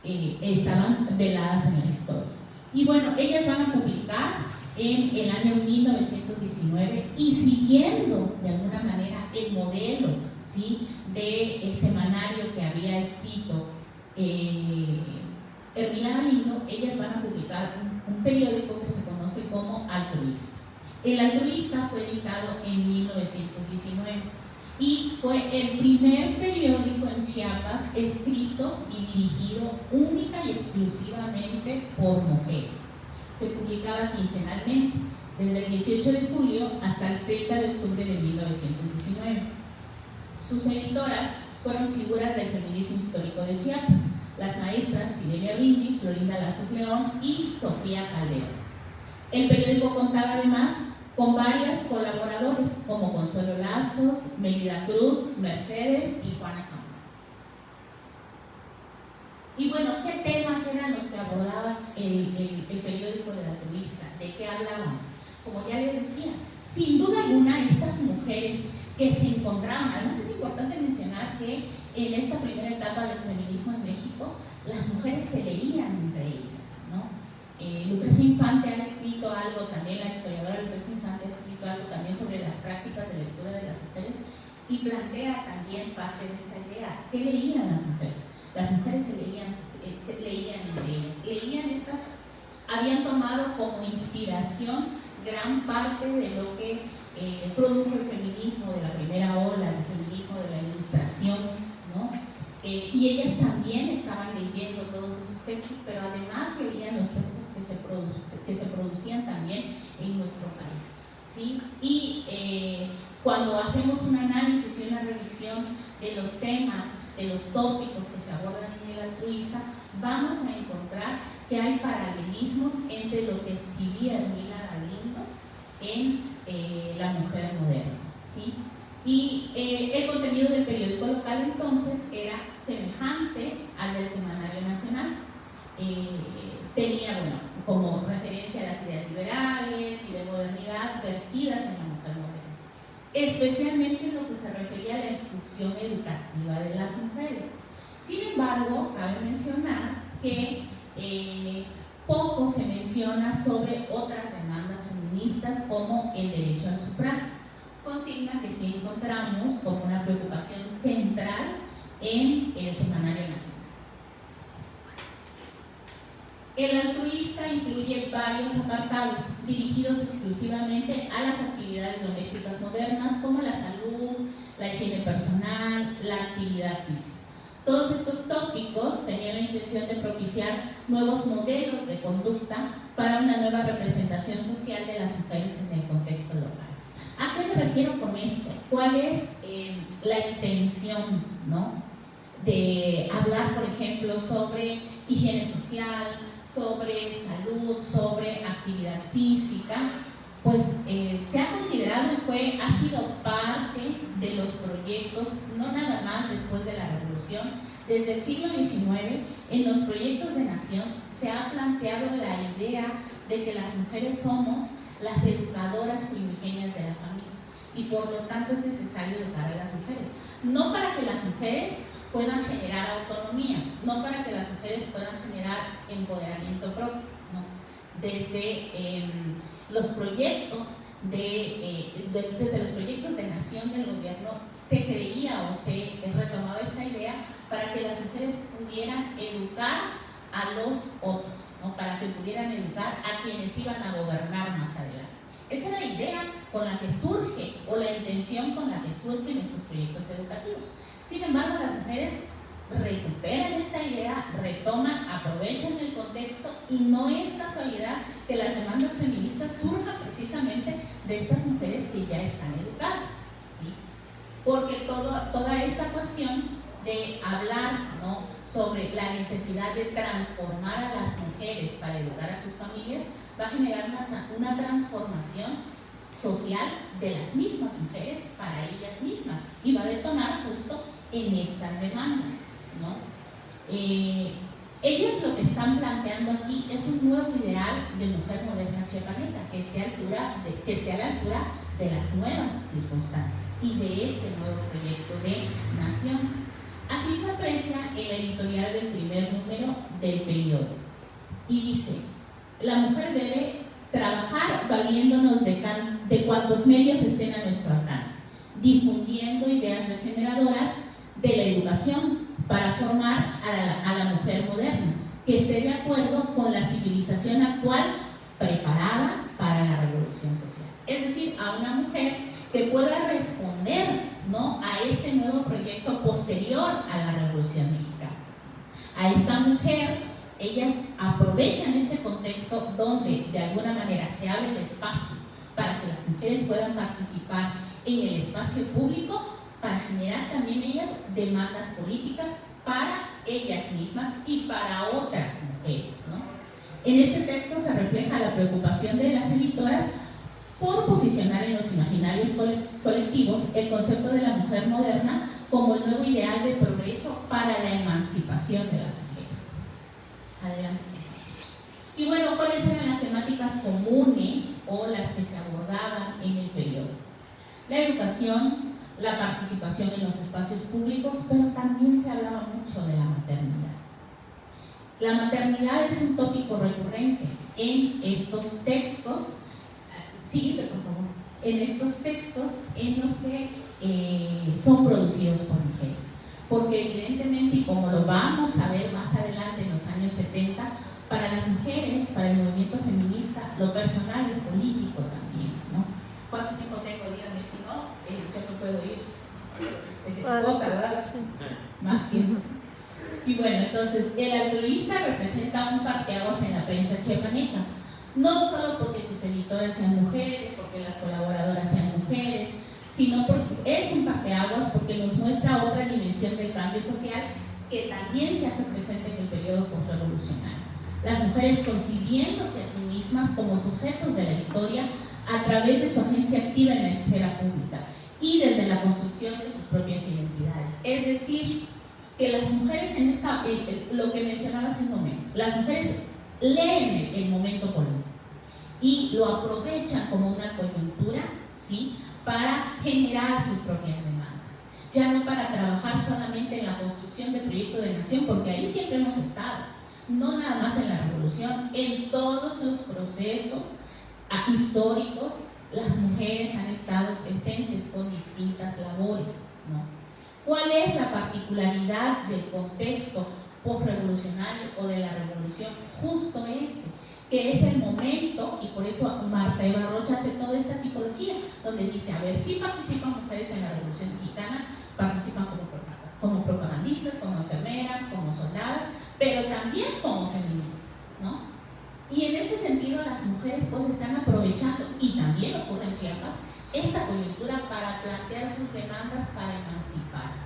estaban veladas en la historia. Y bueno, ellas van a publicar en el año 1919 y siguiendo de alguna manera el modelo, ¿sí?, del semanario que había escrito Hermila Galindo, ellas van a publicar un periódico que se conoce como Altruista. El Altruista fue editado en 1919 y fue el primer periódico en Chiapas escrito y dirigido única y exclusivamente por mujeres. Se publicaba quincenalmente, desde el 18 de julio hasta el 30 de octubre de 1919. Sus editoras fueron figuras del feminismo histórico de Chiapas, las maestras Fidelia Brindis, Florinda Lazos León y Sofía Calderón. El periódico contaba además con varias colaboradores como Consuelo Lazos, Melida Cruz, Mercedes y Juana Zamora. Y bueno, ¿qué temas eran los que abordaba el periódico de la Altruista? ¿De qué hablaban? Como ya les decía, sin duda alguna estas mujeres que se encontraban, además es importante mencionar que en esta primera etapa del feminismo en México, las mujeres se leían entre ellas, ¿no? Lucrecia Infante ha escrito algo también, la historiadora Lucrecia Infante ha escrito algo también sobre las prácticas de lectura de las mujeres y plantea también parte de esta idea. ¿Qué leían las mujeres? Las mujeres se leían entre ellas, habían tomado como inspiración gran parte de lo que produjo el feminismo de la primera ola, el feminismo de la Ilustración, ¿no? Y ellas también estaban leyendo todos esos textos, pero además leían los textos que que se producían también en nuestro país, ¿sí? Y cuando hacemos un análisis y una revisión de los temas, de los tópicos que se abordan en el altruista, vamos a encontrar que hay paralelismos entre lo que escribía Hermila Galindo en La Mujer Moderna, ¿sí? Y el contenido del periódico local entonces era semejante al del Semanario Nacional. Tenía, bueno, como referencia a las ideas liberales y de modernidad vertidas en La Mujer Moderna, especialmente en lo que se refería a la instrucción educativa de las mujeres. Sin embargo, cabe mencionar que poco se menciona sobre otras demandas feministas como el derecho al sufragio, consigna que sí encontramos como una preocupación central en el Semanario Nacional. El altruista incluye varios apartados dirigidos exclusivamente a las actividades domésticas modernas como la salud, la higiene personal, la actividad física. Todos estos tópicos tenían la intención de propiciar nuevos modelos de conducta para una nueva representación social de las mujeres en el contexto local. ¿A qué me refiero con esto? ¿Cuál es la intención, ¿no?, de hablar, por ejemplo, sobre higiene social, sobre salud, sobre actividad física? Pues se ha considerado y ha sido parte de los proyectos, no nada más después de la Revolución, desde el siglo XIX, en los proyectos de nación se ha planteado la idea de que las mujeres somos las educadoras primigenias de la familia y por lo tanto es necesario educar a las mujeres, no para que las mujeres puedan generar autonomía, no para que las mujeres puedan generar empoderamiento propio, no. Desde los proyectos desde los proyectos de nación del gobierno se creía o se retomaba esta idea para que las mujeres pudieran educar a los otros, ¿no?, para que pudieran educar a quienes iban a gobernar más adelante. Esa es la idea con la que surge, o la intención con la que surgen estos proyectos educativos. Sin embargo, las mujeres recuperan esta idea, retoman, aprovechan el contexto y no es casualidad que las demandas feministas surjan precisamente de estas mujeres que ya están educadas, ¿sí? Porque toda esta cuestión de hablar, ¿no?, sobre la necesidad de transformar a las mujeres para educar a sus familias va a generar una transformación social de las mismas mujeres para ellas mismas y va a detonar justo en estas demandas, ¿no? Ellas lo que están planteando aquí es un nuevo ideal de mujer moderna chiapaneca que esté a la altura de las nuevas circunstancias y de este nuevo proyecto de nación. Así se aprecia en la editorial del primer número del periódico y dice: la mujer debe trabajar valiéndonos de cuantos medios estén a nuestro alcance, difundiendo ideas regeneradoras de la educación para formar a la mujer moderna, que esté de acuerdo con la civilización actual preparada para la revolución social. Es decir, a una mujer que pueda responder, ¿no?, a este nuevo proyecto posterior a la revolución mexicana. A esta mujer, ellas aprovechan este contexto donde de alguna manera se abre el espacio para que las mujeres puedan participar en el espacio público, para generar también ellas demandas políticas para ellas mismas y para otras mujeres, ¿no? En este texto se refleja la preocupación de las editoras por posicionar en los imaginarios colectivos el concepto de la mujer moderna como el nuevo ideal de progreso para la emancipación de las mujeres. Adelante. Y bueno, ¿cuáles eran las temáticas comunes o las que se abordaban en el periodo? La educación, la participación en los espacios públicos, pero también se hablaba mucho de la maternidad. La maternidad es un tópico recurrente en estos textos, síguete por favor, en estos textos en los que son producidos por mujeres. Porque evidentemente, y como lo vamos a ver más adelante en los años 70, para las mujeres, para el movimiento feminista, lo personal es político también, ¿no? ¿Cuánto tiempo tengo? Díganme, si no, yo no puedo ir. Puedo tardar más tiempo. Y bueno, entonces el altruista representa un parteaguas en la prensa chiapaneca, no solo porque sus editoras sean mujeres, porque las colaboradoras sean mujeres, sino porque es un parteaguas porque nos muestra otra dimensión del cambio social que también se hace presente en el periodo postrevolucionario. Las mujeres concibiéndose a sí mismas como sujetos de la historia a través de su agencia activa en la esfera pública y desde la construcción de sus propias identidades. Es decir, que las mujeres en lo que mencionaba hace un momento, las mujeres leen el momento político y lo aprovechan como una coyuntura, ¿sí?, para generar sus propias demandas, ya no para trabajar solamente en la construcción del proyecto de nación, porque ahí siempre hemos estado, no nada más en la revolución, en todos los procesos históricos, las mujeres han estado presentes con distintas labores, ¿no? ¿Cuál es la particularidad del contexto postrevolucionario o de la revolución? Justo ese, que es el momento, y por eso Marta Eva Rocha hace toda esta tipología, donde dice, a ver, sí participan mujeres en la Revolución Mexicana, participan como propagandistas, como enfermeras, como soldadas, pero también como feministas, ¿no? Y en este sentido las mujeres pues están aprovechando, y también ocurre en Chiapas, esta coyuntura para plantear sus demandas para emanciparse.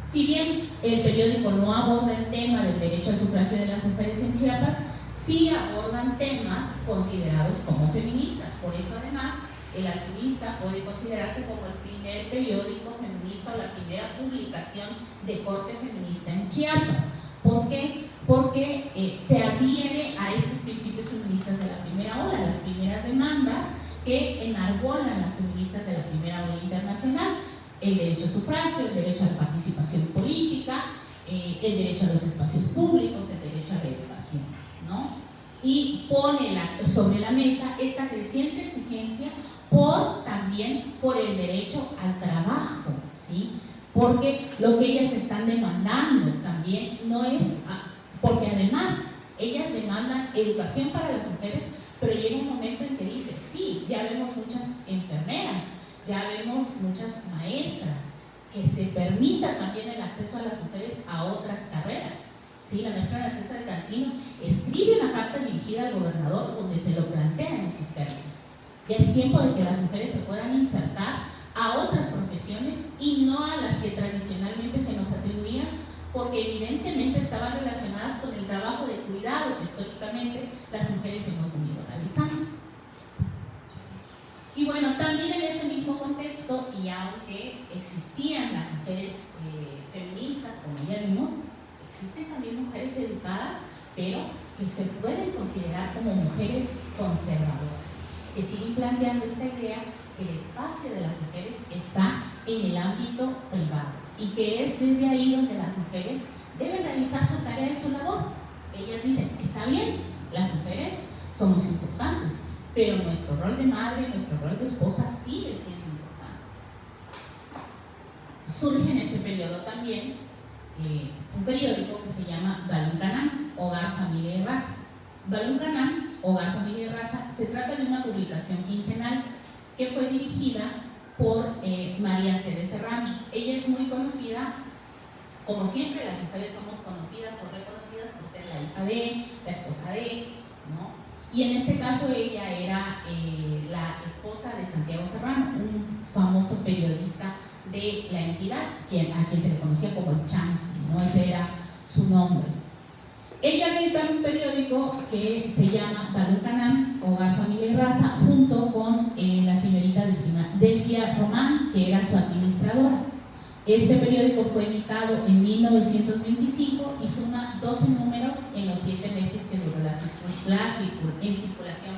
Si bien el periódico no aborda el tema del derecho al sufragio de las mujeres en Chiapas, sí abordan temas considerados como feministas. Por eso además el Altruista puede considerarse como el primer periódico feminista o la primera publicación de corte feminista en Chiapas. ¿Por qué? Porque se adhiere a estos principios feministas de la primera ola, las primeras demandas que enarbolan las feministas de la primera ola internacional: el derecho al sufragio, el derecho a la participación política, el derecho a los espacios públicos, el derecho a la educación, ¿no? Y pone sobre la mesa esta creciente exigencia también por el derecho al trabajo, ¿sí? Porque lo que ellas están demandando también no es, porque además ellas demandan educación para las mujeres, pero llega un momento en que dice, sí, ya vemos muchas enfermeras, ya vemos muchas maestras, que se permita también el acceso a las mujeres a otras carreras. Sí, la maestra Ana César Cancino escribe una carta dirigida al gobernador donde se lo plantea en esos términos. Ya es tiempo de que las mujeres se puedan insertar a otras profesiones y no a las que tradicionalmente se nos atribuían, porque evidentemente estaban relacionadas con el trabajo de cuidado que históricamente las mujeres hemos venido realizando. Y bueno, también en ese mismo contexto, y aunque existían las mujeres feministas, como ya vimos, existen también mujeres educadas, pero que se pueden considerar como mujeres conservadoras, que siguen planteando esta idea que el espacio de las mujeres está en el ámbito privado y que es desde ahí donde las mujeres deben realizar su tarea y su labor. Ellas dicen, está bien, las mujeres somos importantes, pero nuestro rol de madre, nuestro rol de esposa sigue siendo importante. Surge en ese periodo también un periódico que se llama Balún Canam, Hogar, Familia y Raza. Balún Canam, Hogar, Familia y Raza, se trata de una publicación quincenal que fue dirigida por María Cede Serrano. Ella es muy conocida, como siempre las mujeres somos conocidas o reconocidas por ser la hija de, la esposa de, ¿no? Y en este caso ella era la esposa de Santiago Serrano, un famoso periodista de la entidad, a quien se le conocía como el Chan, ¿no? Ese era su nombre. Ella edita un periódico que se llama Balún Canam, Hogar, Familia y Raza, junto con la señorita Delfia Román, que era su administradora. Este periódico fue editado en 1925 y suma 12 números en los 7 meses que duró en circulación.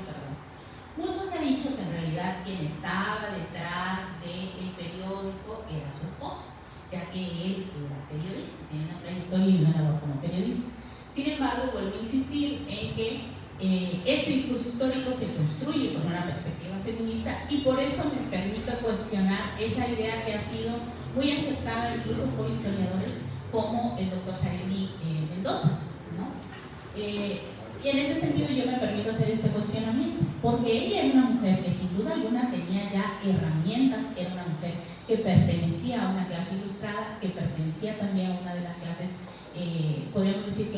Mucho se ha dicho que en realidad quien estaba detrás del periódico era su esposo, ya que él era periodista, tiene una trayectoria y una labor como periodista. Sin embargo, vuelvo a insistir en que este discurso histórico se construye con una perspectiva feminista y por eso me permito cuestionar esa idea que ha sido muy aceptada incluso por historiadores como el doctor Sarelli Mendoza, ¿no? Y en ese sentido yo me permito hacer este cuestionamiento, porque ella era una mujer que sin duda alguna tenía ya herramientas, era una mujer que pertenecía a una clase ilustrada, que pertenecía también a una de las clases podríamos decir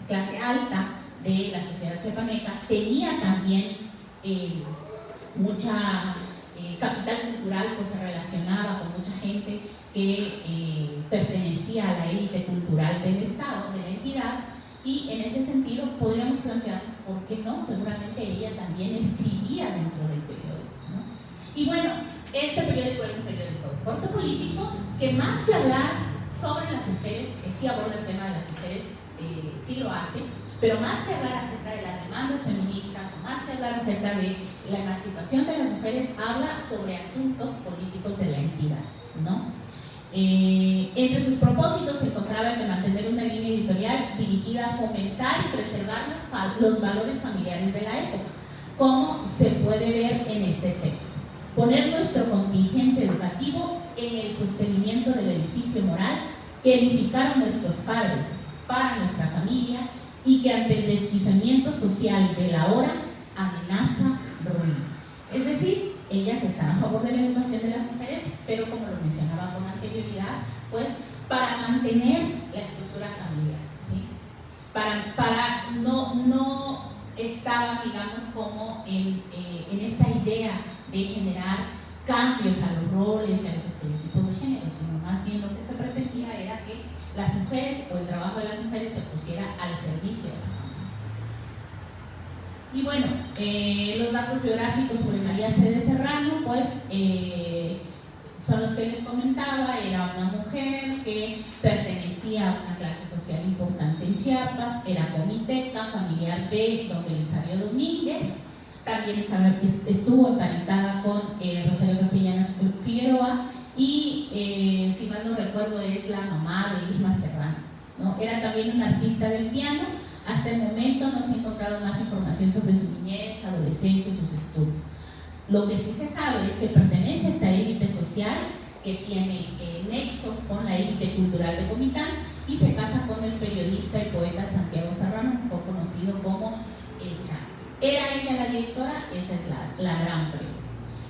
clase alta de la sociedad chiapaneca, tenía también mucha capital cultural, pues se relacionaba con mucha gente que pertenecía a la élite cultural del Estado, de la entidad, y en ese sentido podríamos plantearnos por qué no, seguramente ella también escribía dentro del periódico, ¿no? Y bueno, este periódico era un periódico de corte político que, más que hablar sobre las mujeres, que sí aborda el tema de las mujeres, sí lo hace, pero más que hablar acerca de las demandas feministas, o más que hablar acerca de la emancipación de las mujeres, habla sobre asuntos políticos de la entidad, ¿no? Entre sus propósitos se encontraba el de mantener una línea editorial dirigida a fomentar y preservar los valores familiares de la época, como se puede ver en este texto. Poner nuestro contingente educativo en el sostenimiento del edificio moral que edificaron nuestros padres para nuestra familia y que ante el desquiciamiento social de la hora amenaza ruina. Es decir, ellas están a favor de la educación de las mujeres, pero como lo mencionaba con anterioridad, pues para mantener la estructura familiar, ¿sí? Para no estaban, digamos, como en esta idea de generar cambios a los roles y a los estereotipos de género, sino más bien lo que se pretendía era que las mujeres o el trabajo de las mujeres se pusiera al servicio de la familia. Y bueno, los datos biográficos sobre María C. de Serrano, pues son los que les comentaba. Era una mujer que pertenecía a una clase social importante en Chiapas, era comiteca, familiar de don Belisario Domínguez, también estuvo emparentada con Rosario Castellanos Figueroa y, si mal no recuerdo, es la mamá de Irma Serrano, ¿no? Era también una artista del piano. Hasta el momento no se ha encontrado más información sobre su niñez, adolescencia y sus estudios. Lo que sí se sabe es que pertenece a esa élite social que tiene nexos con la élite cultural de Comitán y se casa con el periodista y poeta Santiago Serrano, mejor conocido como El Chango. ¿Era ella la directora? Esa es la gran pregunta.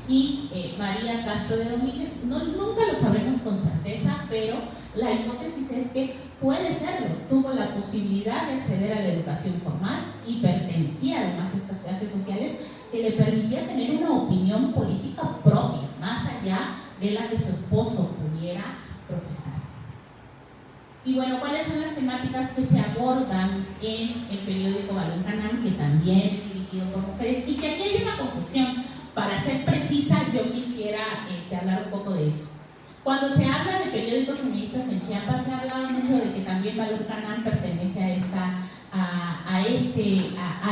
Y María Castro de Domínguez, nunca lo sabremos con certeza, pero la hipótesis es que puede serlo. Tuvo la posibilidad de acceder a la educación formal y pertenecía además a estas clases sociales que le permitía tener una opinión política propia, más allá de la que su esposo pudiera profesar. Y bueno, ¿cuáles son las temáticas que se abordan en el periódico Balón Canam, que también es dirigido por mujeres? Y que aquí hay una confusión. Para ser precisa, yo quisiera hablar un poco de eso. Cuando se habla de periódicos feministas en Chiapas, se ha hablado mucho de que también Balón Canam pertenece a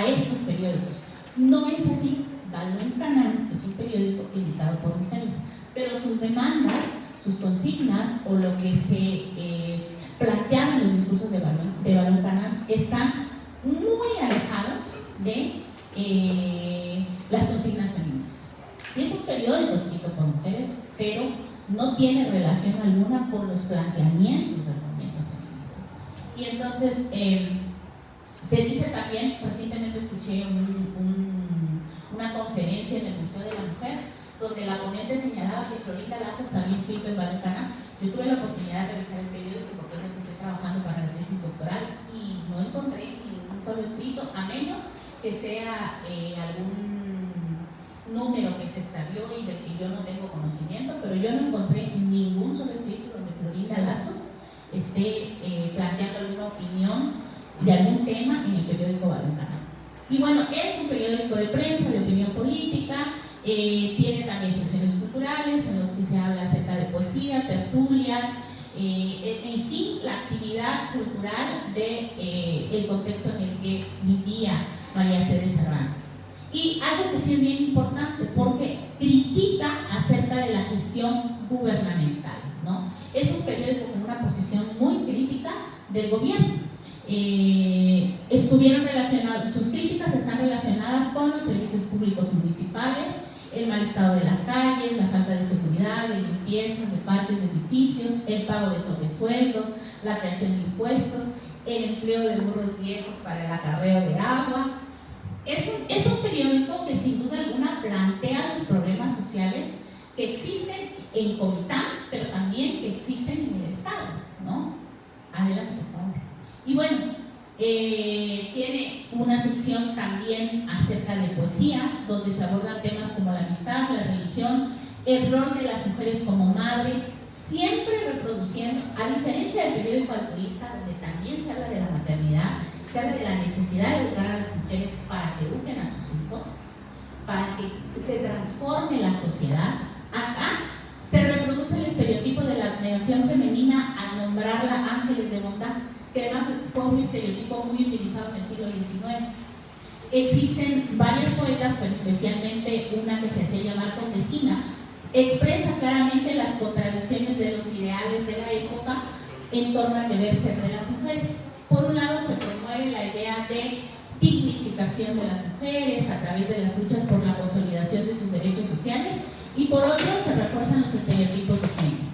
estos periódicos. No es así. Balón Canam es un periódico editado por mujeres, pero sus demandas, sus consignas o lo que se plantean en los discursos de Balón Canam están muy alejados de las consignas feministas. Sí, es un periódico escrito por mujeres, pero no tiene relación alguna con los planteamientos del movimiento feminista. Y entonces se dice también, recientemente escuché una conferencia en el Museo de la Mujer, donde la ponente señalaba que Florinda Lazos había escrito en Balón Canam. Yo tuve la oportunidad de revisar el periódico porque es el que estoy trabajando para la tesis doctoral y no encontré ni un solo escrito, a menos que sea algún número que se extravió y del que yo no tengo conocimiento, pero yo no encontré ningún solo escrito donde Florinda Lazos esté planteando alguna opinión de algún tema en el periódico Balón Canam. Y bueno, es un periódico de prensa, de opinión política, tiene también secciones culturales en los que se habla acerca de poesía, tertulias, en fin, la actividad cultural del contexto en el que vivía María C. de Serrano. Y algo que sí es bien importante, porque critica acerca de la gestión gubernamental, ¿no? Es un periódico con una posición muy crítica del gobierno. Estuvieron relacionados, sus críticas están relacionadas con los servicios públicos municipales, el mal estado de las calles, la falta de seguridad, de limpieza, de parques, de edificios, el pago de sobresueldos, la creación de impuestos, el empleo de burros viejos para el acarreo de agua. Es un periódico que sin duda alguna plantea los problemas sociales que existen en Comitán, pero también que existen en el Estado, ¿no? Adelante, por favor. también acerca de poesía, donde se abordan temas como la amistad, la religión, el rol de las mujeres como madre, siempre reproduciendo, a diferencia del periódico Altruista, donde también se habla de la maternidad, se habla de la necesidad de educar a las mujeres para que eduquen a sus hijos, para que se transforme la sociedad. Acá se reproduce el estereotipo de la abnegación femenina al nombrarla ángeles de bondad, que además fue un estereotipo muy utilizado en el siglo XIX. Existen varias poetas, pero especialmente una que se hacía llamar Condesina, expresa claramente las contradicciones de los ideales de la época en torno al deber ser de las mujeres. Por un lado, se promueve la idea de dignificación de las mujeres a través de las luchas por la consolidación de sus derechos sociales, y por otro, se refuerzan los estereotipos de género,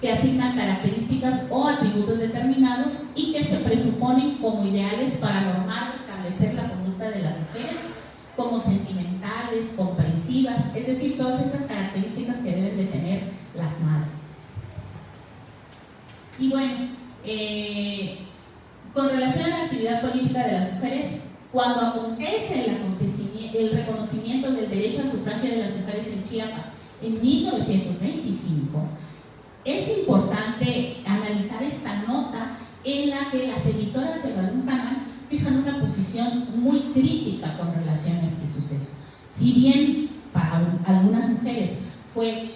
que asignan características o atributos determinados y que se presuponen como ideales para normar o establecer la conducta de las mujeres como sentimentales, comprensivas, es decir, todas estas características que deben de tener las madres. Y bueno, con relación a la actividad política de las mujeres, cuando acontece el reconocimiento del derecho al sufragio de las mujeres en Chiapas en 1925, es importante analizar esta nota en la que las editoras de Balún Canal fijan una posición muy crítica con relación a este suceso. Si bien para algunas mujeres fue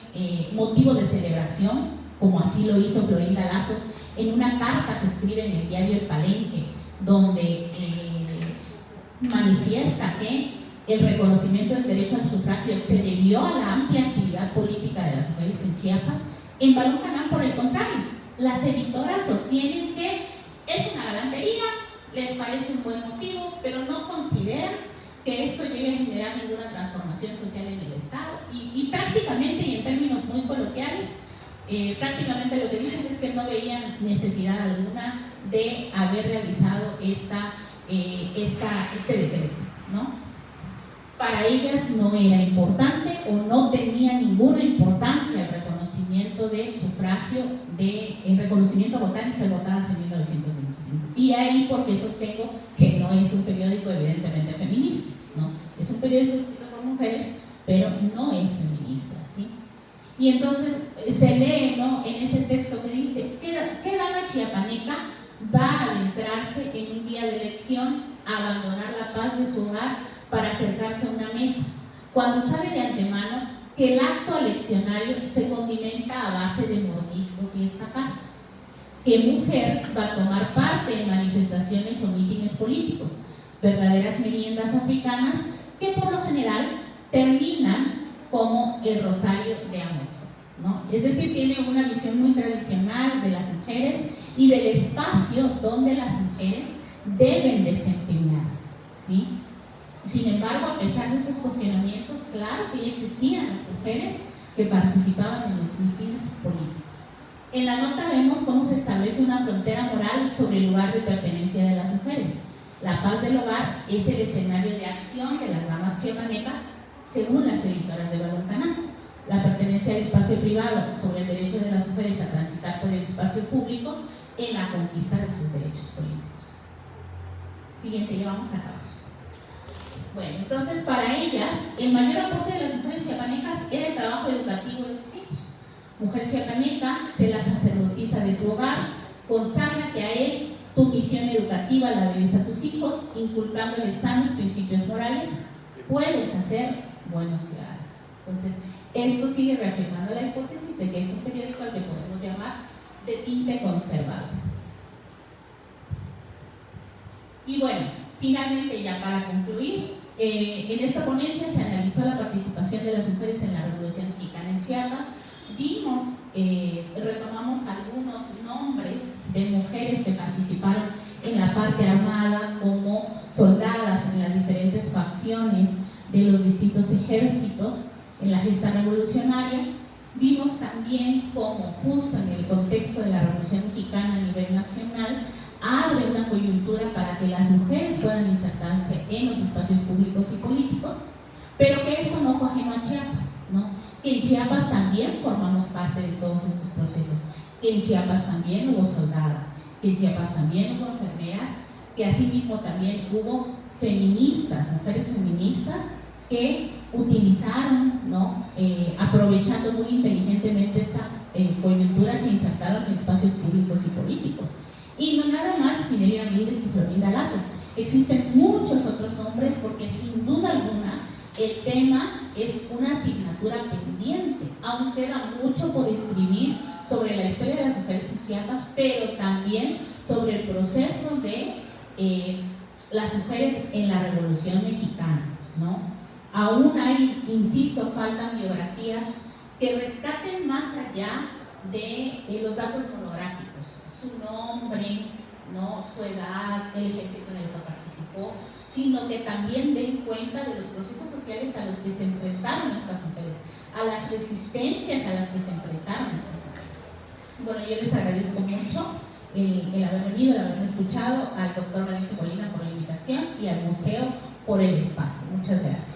motivo de celebración, como así lo hizo Florinda Lazos en una carta que escribe en el diario El Palenque, donde manifiesta que el reconocimiento del derecho al sufragio se debió a la amplia actividad política de las mujeres en Chiapas, en Balún Canal, por el contrario, las editoras sostienen que es una galantería, les parece un buen motivo, pero no consideran que esto llegue a generar ninguna transformación social en el Estado. Y prácticamente, y en términos muy coloquiales, prácticamente lo que dicen es que no veían necesidad alguna de haber realizado este decreto, ¿no? Para ellas no era importante o no tenía ninguna importancia el reconocimiento del sufragio, el reconocimiento a votar y ser votadas en 1925. Y ahí porque sostengo que no es un periódico evidentemente feminista, ¿no? Es un periódico escrito por mujeres, pero no es feminista, ¿sí? Y entonces se lee, ¿no?, en ese texto que dice, ¿qué dama chiapaneca va a adentrarse en un día de elección a abandonar la paz de su hogar para acercarse a una mesa, cuando sabe de antemano que el acto eleccionario se condimenta a base de mordiscos y estacazos? ¿Qué mujer va a tomar parte en manifestaciones o mítines políticos, verdaderas meriendas africanas que por lo general terminan como el rosario de Amos, ¿no? Es decir, tiene una visión muy tradicional de las mujeres y del espacio donde las mujeres deben desempeñarse, ¿sí? Sin embargo, a pesar de estos cuestionamientos, claro que ya existían las mujeres que participaban en los mítines políticos. En la nota vemos cómo se establece una frontera moral sobre el lugar de pertenencia de las mujeres. La paz del hogar es el escenario de acción de las damas chiapanecas, según las editoras de Balún Canal. La pertenencia al espacio privado sobre el derecho de las mujeres a transitar por el espacio público en la conquista de sus derechos políticos. Siguiente, ya vamos a acabar. Bueno, entonces para ellas, el mayor aporte de las mujeres chiapanecas era el trabajo educativo de sus hijos. Mujer chiapaneca, sé la sacerdotisa de tu hogar, conságrate a él, tu misión educativa la debes a tus hijos, inculcándoles sanos principios morales, puedes hacer buenos ciudadanos. Entonces, esto sigue reafirmando la hipótesis de que es un periódico al que podemos llamar de tinte conservador. Y bueno, finalmente, ya para concluir, en esta ponencia se analizó la participación de las mujeres en la Revolución Mexicana en Chiapas. Retomamos algunos nombres de mujeres que participaron en la parte armada como soldadas en las diferentes facciones de los distintos ejércitos en la gesta revolucionaria. Vimos también cómo justo en el contexto de la Revolución Mexicana a nivel nacional abre una coyuntura para que las mujeres puedan insertarse en los espacios públicos y políticos, pero que esto no fue ajeno a Chiapas, ¿no? Que en Chiapas también formamos parte de todos estos procesos, que en Chiapas también hubo soldadas, que en Chiapas también hubo enfermeras, que asimismo también hubo feministas, mujeres feministas, que utilizaron, ¿no? Aprovechando muy inteligentemente esta coyuntura, se insertaron en espacios públicos y políticos. Y no nada más Minelia Ramírez y Florinda Lazos. Existen muchos otros nombres porque sin duda alguna el tema es una asignatura pendiente. Aún queda mucho por escribir sobre la historia de las mujeres en Chiapas, pero también sobre el proceso de las mujeres en la Revolución Mexicana, ¿no? Aún hay, insisto, faltan biografías que rescaten más allá de los datos monográficos, su nombre, ¿no? Su edad, el ejército en el que participó, sino que también den cuenta de los procesos sociales a los que se enfrentaron estas mujeres, a las resistencias a las que se enfrentaron estas mujeres. Bueno, yo les agradezco mucho el haber venido, el haberme escuchado, al doctor Valente Molina por la invitación y al museo por el espacio. Muchas gracias.